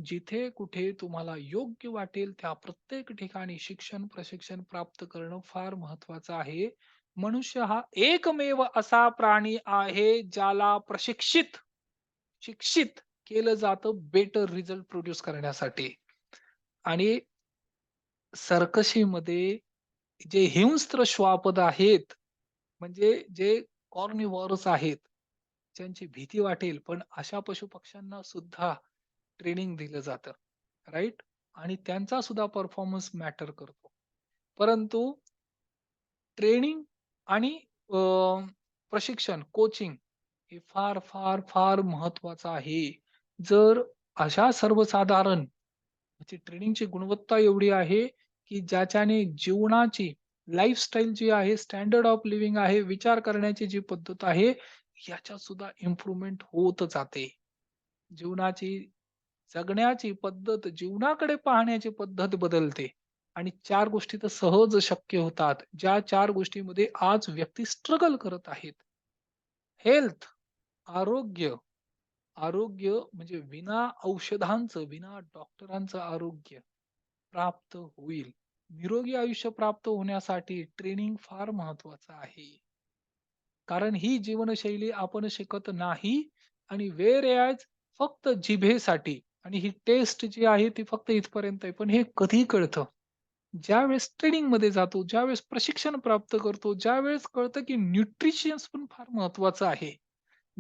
जिथे कुठे तुम्हाला योग्य वाटेल त्या प्रत्येक ठिकाणी शिक्षण, प्रशिक्षण प्राप्त करणं फार महत्वाचं आहे. मनुष्य हा एकमेव असा प्राणी आहे ज्याला शिक्षित केलं जातं बेटर रिझल्ट प्रोड्यूस करण्यासाठी. आणि सर्कशीमध्ये जे हिंस्त्र श्वापद आहेत, म्हणजे जे कॉर्निव्हॉरस आहेत, ज्यांची भीती वाटेल, पण अशा पशुपक्ष्यांना सुद्धा ट्रेनिंग दिलं जातं, राइट? आणि त्यांचा सुद्धा परफॉर्मन्स मॅटर करतो. परंतु ट्रेनिंग आणि अ, प्रशिक्षण, कोचिंग हे फार, फार, फार महत्वाचं आहे. जर अशा सर्वसाधारण म्हणजे ट्रेनिंगची गुणवत्ता एवढी आहे, की ज्याच्याने जीवनाची लाईफस्टाईल जी आहे, स्टँडर्ड ऑफ लिव्हिंग आहे, विचार करण्याची जी पद्धत आहे, याच्यात सुद्धा इम्प्रूव्हमेंट होत जाते. जीवनाची जगण्याची पद्धत, जीवनाकडे पाहण्याची पद्धत बदलते आणि 4 गोष्टी तर सहज शक्य होतात. ज्या 4 गोष्टीमध्ये आज व्यक्ती स्ट्रगल करत आहेत. हेल्थ, आरोग्य, आरोग्य म्हणजे विना औषधांचं, विना डॉक्टरांचं आरोग्य प्राप्त होईल. निरोगी आयुष्य प्राप्त होण्यासाठी ट्रेनिंग फार महत्वाचं आहे. कारण ही जीवनशैली आपण शिकत नाही आणि व्हेअरएज फक्त जिभेसाठी आणि ही टेस्ट जी आहे ती फक्त इथपर्यंत आहे. पण हे कधी कळतं? ज्यावेळेस ट्रेनिंगमध्ये जातो, ज्यावेळेस प्रशिक्षण प्राप्त करतो, ज्यावेळेस कळतं की न्यूट्रिशन्स पण फार महत्वाचं आहे.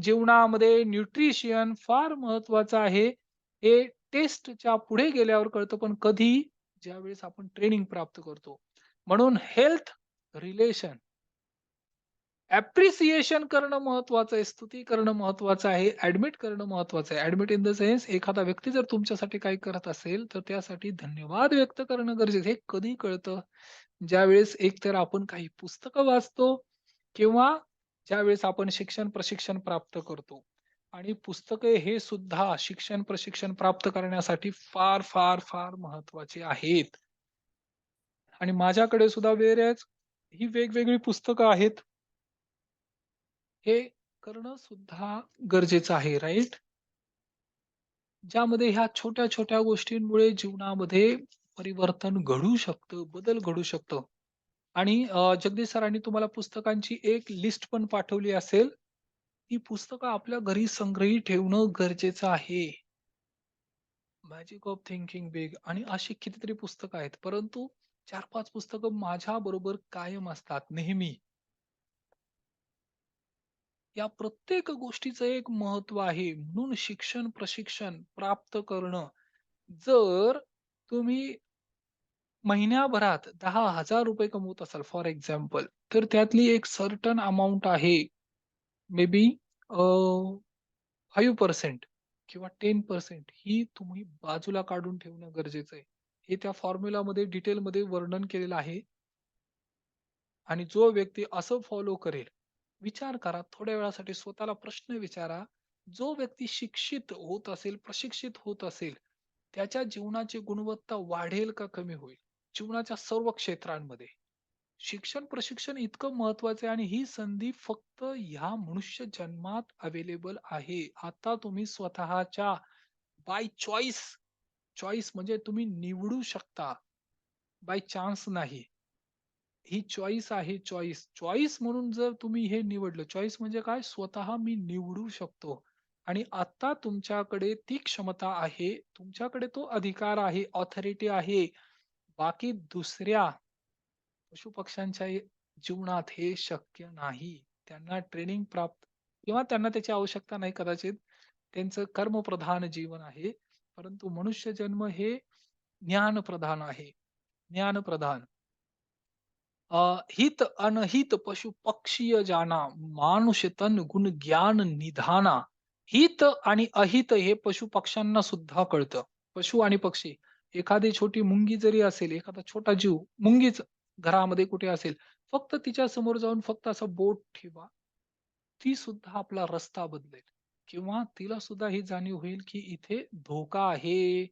जीवनामध्ये न्यूट्रिशन फार महत्वाचं आहे. हे टेस्टच्या पुढे गेल्यावर कळतं, पण कधी? ज्यावेळेस आपण ट्रेनिंग प्राप्त करतो. म्हणून हेल्थ, रिलेशन ॲप्रिसिएशन करणं महत्वाचं आहे, स्तुती करणं महत्वाचं आहे, ॲडमिट करणं महत्वाचं आहे. ॲडमिट इन द सेन्स एखादा व्यक्ती जर तुमच्यासाठी काही करत असेल, तर त्यासाठी धन्यवाद व्यक्त करणं गरजेचं आहे. हे कधी कळतं? ज्यावेळेस एकतर आपण काही पुस्तकं वाचतो किंवा ज्यावेळेस आपण शिक्षण, प्रशिक्षण प्राप्त करतो. आणि पुस्तके हे सुद्धा शिक्षण, प्रशिक्षण प्राप्त करण्यासाठी फार, फार, फार महत्वाचे आहेत. आणि माझ्याकडे सुद्धा ही वेगवेगळी पुस्तकं आहेत. हे करणं सुद्धा गरजेचं आहे, राइट? ज्यामध्ये ह्या छोट्या-छोट्या गोष्टींमुळे जीवनामध्ये परिवर्तन घडू शकतं, बदल घडू शकतं. आणि जगदीश सरांनी तुम्हाला पुस्तकांची एक लिस्ट पण पाठवली असेल. ती पुस्तकं आपल्या घरी संग्रही ठेवणं गरजेचं आहे. मॅजिक ऑफ थिंकिंग बिग आणि अशी कितीतरी पुस्तकं आहेत. परंतु 4-5 पुस्तकं माझ्याबरोबर कायम असतात, नेहमी. या प्रत्येक गोष्टीचं एक महत्व आहे. म्हणून शिक्षण, प्रशिक्षण प्राप्त करणं. जर तुम्ही महिन्याभरात ₹10,000 कमवत असाल फॉर एक्झाम्पल, तर त्यातली एक सर्टन अमाउंट आहे, मे बी अ, 5% किंवा 10% ही तुम्ही बाजूला काढून ठेवणं गरजेचं आहे. हे त्या फॉर्म्युलामध्ये डिटेलमध्ये वर्णन केलेलं आहे. आणि जो व्यक्ती असं फॉलो करेल, विचार करा थोड्या वेळासाठी स्वतःला प्रश्न विचारा, जो व्यक्ती शिक्षित होत असेल, प्रशिक्षित होत असेल, त्याच्या जीवनाची गुणवत्ता वाढेल का कमी होईल? जीवनाच्या सर्व क्षेत्रांमध्ये. शिक्षण, प्रशिक्षण इतकं महत्वाचं आहे आणि ही संधी फक्त ह्या मनुष्य जन्मात अवेलेबल आहे. आता तुम्ही स्वतःच्या बाय चॉईस, चॉईस म्हणजे तुम्ही निवडू शकता. बाय चान्स नाही. ही चॉईस आहे चॉईस. चॉईस म्हणून जर तुम्ही हे निवडलं, चॉईस म्हणजे काय? स्वतः मी निवडू शकतो. आणि आता तुमच्याकडे ती क्षमता आहे, तुमच्याकडे तो अधिकार आहे, ऑथॉरिटी आहे. बाकी दुसऱ्या पशुपक्ष्यांच्या जीवनात हे शक्य नाही. त्यांना ट्रेनिंग प्राप्त किंवा त्यांना त्याची आवश्यकता नाही कदाचित. त्यांचं कर्मप्रधान जीवन आहे. परंतु मनुष्य जन्म हे ज्ञानप्रधान आहे. ज्ञानप्रधान. हित अनहित पशु पक्षीय जाना मानुष तन गुण ज्ञान निधाना. हित आणि अहित हे पशु पक्ष्यांना सुद्धा कळतं. पशु आणि पक्षी. एखादी छोटी मुंगी जरी असेल, एखादा छोटा जीव, मुंगीच घरामध्ये कुठे असेल, फक्त तिच्या समोर जाऊन फक्त असं बोट ठेवा. ती सुद्धा आपला रस्ता बदलेल किंवा तिला सुद्धा ही जाणीव होईल, की इथे धोका आहे.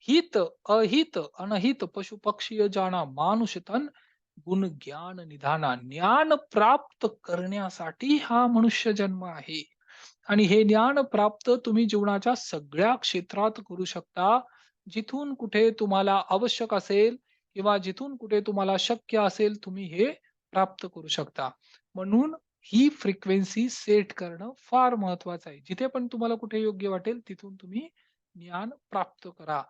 हित, अहित, अनहित पशु पक्षीय जाणा मानुष तन गुण ज्ञान निधाना. ज्ञान प्राप्त करण्यासाठी हा मनुष्य जन्म आहे. आणि हे ज्ञान प्राप्त तुम्ही जीवनाच्या सगळ्या क्षेत्रात करू शकता. जिथून कुठे तुम्हाला आवश्यक असेल किंवा जिथून कुठे तुम्हाला शक्य असेल, तुम्ही हे प्राप्त करू शकता. म्हणून ही फ्रिक्वेन्सी सेट करणं फार महत्वाचं आहे. जिथे पण तुम्हाला कुठे योग्य वाटेल, तिथून तुम्ही ज्ञान प्राप्त करा.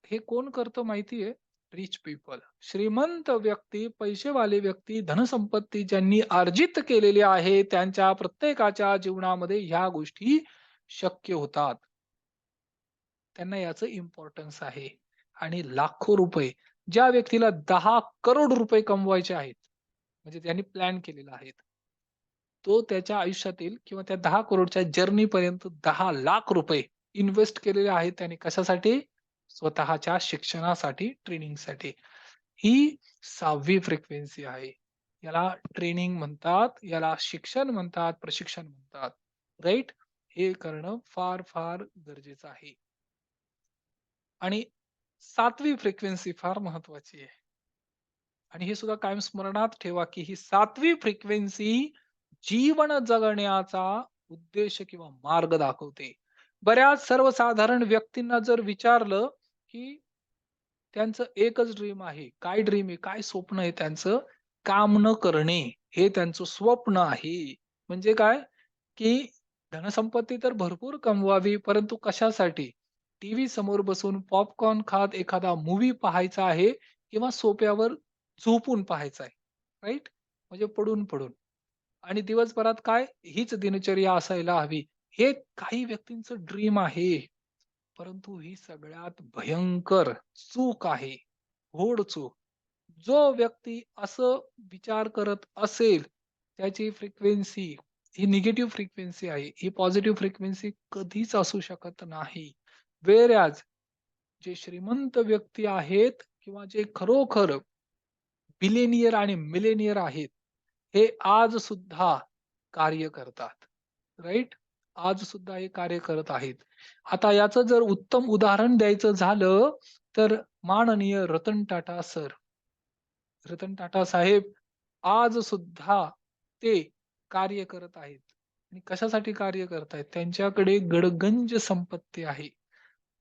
हे कोण करतं माहिती आहे? Rich people. श्रीमंत व्यक्ती, पैसेवाले व्यक्ती, धनसंपत्ती ज्यांनी अर्जित केलेली आहे, त्यांच्या प्रत्येकाच्या जीवनामध्ये ह्या गोष्टी शक्य होतात. त्यांना याचं इम्पोर्टन्स आहे. आणि लाखो रुपये ज्या व्यक्तीला 10 करोड रुपये कमवायचे आहेत, म्हणजे त्यांनी प्लॅन केलेला आहे. तो त्याच्या आयुष्यातील किंवा त्या 10 करोडच्या जर्नीपर्यंत 10 लाख रुपये इन्व्हेस्ट केलेले आहेत त्याने. कशासाठी? स्वतःच्या शिक्षणासाठी, ट्रेनिंगसाठी. ही 6वी फ्रिक्वेन्सी आहे. याला ट्रेनिंग म्हणतात, याला शिक्षण म्हणतात, प्रशिक्षण म्हणतात. राइट? हे करणं फार गरजेचं आहे. आणि 7वी फ्रिक्वेन्सी फार महत्वाची आहे. आणि हे सुद्धा कायम स्मरणात ठेवा, की ही 7वी फ्रिक्वेन्सी जीवन जगण्याचा उद्देश किंवा मार्ग दाखवते. बऱ्याच सर्वसाधारण व्यक्तींना जर विचारलं, की त्यांचं एकच ड्रीम आहे. काय ड्रीम आहे? काय स्वप्न आहे त्यांचं? काम न करणे हे त्यांचं स्वप्न आहे. म्हणजे काय? की धनसंपत्ती तर भरपूर कमवावी, परंतु कशासाठी? टीव्ही समोर बसून पॉपकॉर्न खात एखादा मूव्ही पाहायचा आहे किंवा सोफ्यावर झोपून पाहायचा आहे. राइट? म्हणजे पडून. आणि दिवसभरात काय? हीच दिनचर्या असायला हवी. हे काही व्यक्तींचं ड्रीम आहे. परंतु ही सगळ्यात भयंकर चूक आहे. घोड चूक. जो व्यक्ती असं विचार करत असेल, त्याची फ्रिक्वेन्सी ही निगेटिव्ह फ्रिक्वेन्सी आहे. ही पॉझिटिव्ह फ्रिक्वेन्सी कधीच असू शकत नाही. व्हेअरएज जे श्रीमंत व्यक्ती आहेत किंवा जे खरोखर बिलियनियर आणि मिलेनियर आहेत, हे आज सुद्धा कार्य करतात. राइट? आज सुद्धा हे कार्य करत आहेत. आता याचं जर उत्तम उदाहरण द्यायचं झालं, तर माननीय रतन टाटा सर. रतन टाटा साहेब आज सुद्धा ते कार्य करत आहेत. आणि कशासाठी कार्य करत आहेत? त्यांच्याकडे गडगंज संपत्ती आहे.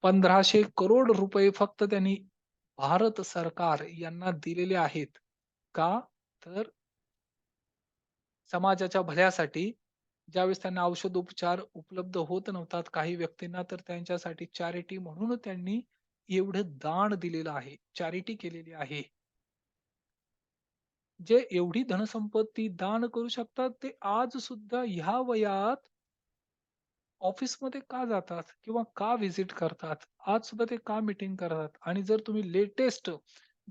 1500 करोड रुपये फक्त त्यांनी भारत सरकार यांना दिलेले आहेत. का? तर समाजाच्या भल्यासाठी. ज्यावेळेस त्यांना औषधोपचार उपलब्ध होत नव्हतात काही व्यक्तींना, तर त्यांच्यासाठी चॅरिटी म्हणून त्यांनी एवढं दान दिलेलं आहे. चॅरिटी केलेली आहे. जे एवढी धनसंपत्ती दान करू शकतात, ते आज सुद्धा ह्या वयात ऑफिसमध्ये का जातात? किंवा का व्हिजिट करतात? आज सुद्धा ते का मीटिंग करतात? आणि जर तुम्ही लेटेस्ट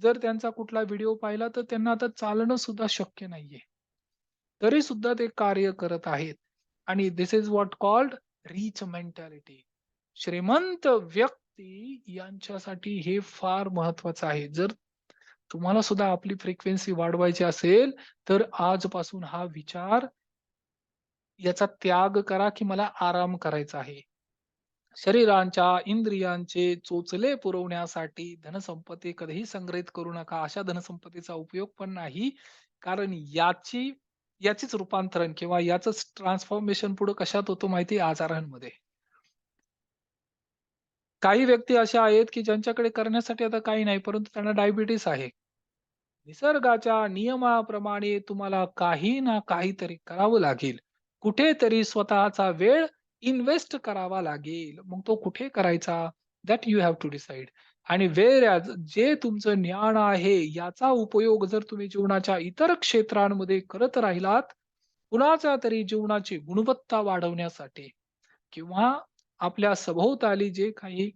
जर त्यांचा कुठला व्हिडिओ पाहिला, तर त्यांना आता चालणं सुद्धा शक्य नाहीये. तरी सुद्धा ते कार्य करत आहेत. आणि this is what called rich mentality. श्रीमंत व्यक्ती यांच्यासाठी हे फार महत्वाचं आहे. जर तुम्हाला सुद्धा आपली फ्रिक्वेन्सी वाढवायची असेल, तर आजपासून हा विचार याचा त्याग करा, की मला आराम करायचा आहे. शरीरांच्या, इंद्रियांचे चोचले पुरवण्यासाठी धनसंपत्ती कधीही संग्रहित करू नका. अशा धनसंपत्तीचा उपयोग पण नाही. कारण याचीच रूपांतरण किंवा याचंच ट्रान्सफॉर्मेशन पुढे कशात होतं माहिती आहे? आजारांमध्ये. काही व्यक्ती अशा आहेत, की ज्यांच्याकडे करण्यासाठी आता काही नाही, परंतु त्यांना डायबिटीज आहे. निसर्गाच्या नियमाप्रमाणे तुम्हाला काही ना काहीतरी करावं लागेल. कुठेतरी स्वतःचा वेळ इन्व्हेस्ट करावा लागेल. मग तो कुठे करायचा? That you have to decide. आणि व्हेअरएज जे तुमचं ज्ञान आहे, याचा उपयोग जर तुम्ही जीवनाच्या इतर क्षेत्रांमध्ये करत राहिलात, कुणाच्या तरी जीवनाची गुणवत्ता वाढवण्यासाठी किंवा आपल्या सभोवताली जे काही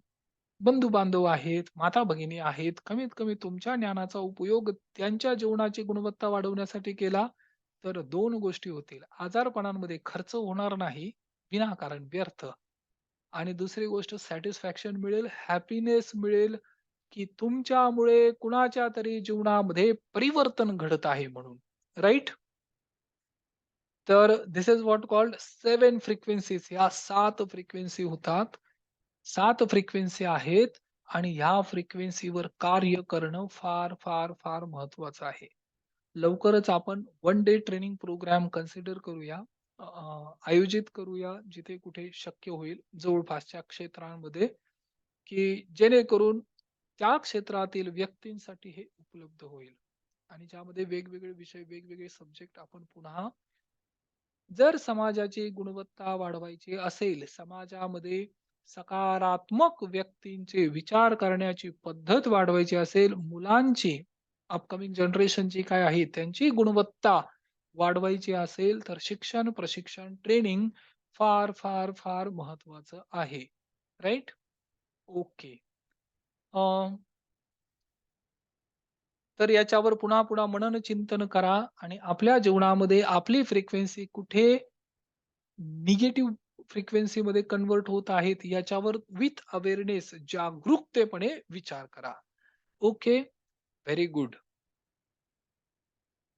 बंधू-बांधव आहेत, माता-भगिनी आहेत, कमीत कमी तुमच्या ज्ञानाचा उपयोग त्यांच्या जीवनाची गुणवत्ता वाढवण्यासाठी केला, तर 2 गोष्टी होतील. आजारपणांमध्ये खर्च होणार नाही, विनाकारण व्यर्थ. आणि दुसरी गोष्ट सॅटिस्फॅक्शन मिळेल, हॅपीनेस मिळेल, की तुमच्यामुळे कुणाच्या तरी जीवनामध्ये परिवर्तन घडत आहे म्हणून. राइट? तर this is what called 7 frequencies. ह्या 7 फ्रिक्वेन्सी होतात. 7 फ्रिक्वेन्सी आहेत आणि ह्या फ्रिक्वेन्सीवर कार्य करणं फार, फार, फार महत्वाचं आहे. लवकरच आपण one day training programme consider करूया. आयोजित करूया जिथे कुठे शक्य होईल जवळपासच्या क्षेत्रांमध्ये, की जेणेकरून त्या क्षेत्रातील व्यक्तींसाठी हे उपलब्ध होईल. आणि ज्यामध्ये वेगवेगळे विषय, वेगवेगळे सब्जेक्ट आपण पुन्हा जर समाजाची गुणवत्ता वाढवायची असेल, समाजामध्ये सकारात्मक व्यक्तींचे विचार करण्याची पद्धत वाढवायची असेल, मुलांची अपकमिंग जनरेशन जी काय आहे त्यांची गुणवत्ता वाढवायची असेल, तर शिक्षण, प्रशिक्षण, ट्रेनिंग फार, फार, फार महत्वाचं आहे. राइट? ओके. तर याच्यावर पुन्हा-पुन्हा मनन-चिंतन करा आणि आपल्या जीवनामध्ये आपली फ्रिक्वेन्सी कुठे निगेटिव्ह फ्रिक्वेन्सीमध्ये कन्व्हर्ट होत आहेत याच्यावर विथ अवेअरनेस जागरूकतेपणे विचार करा. ओके. Very good.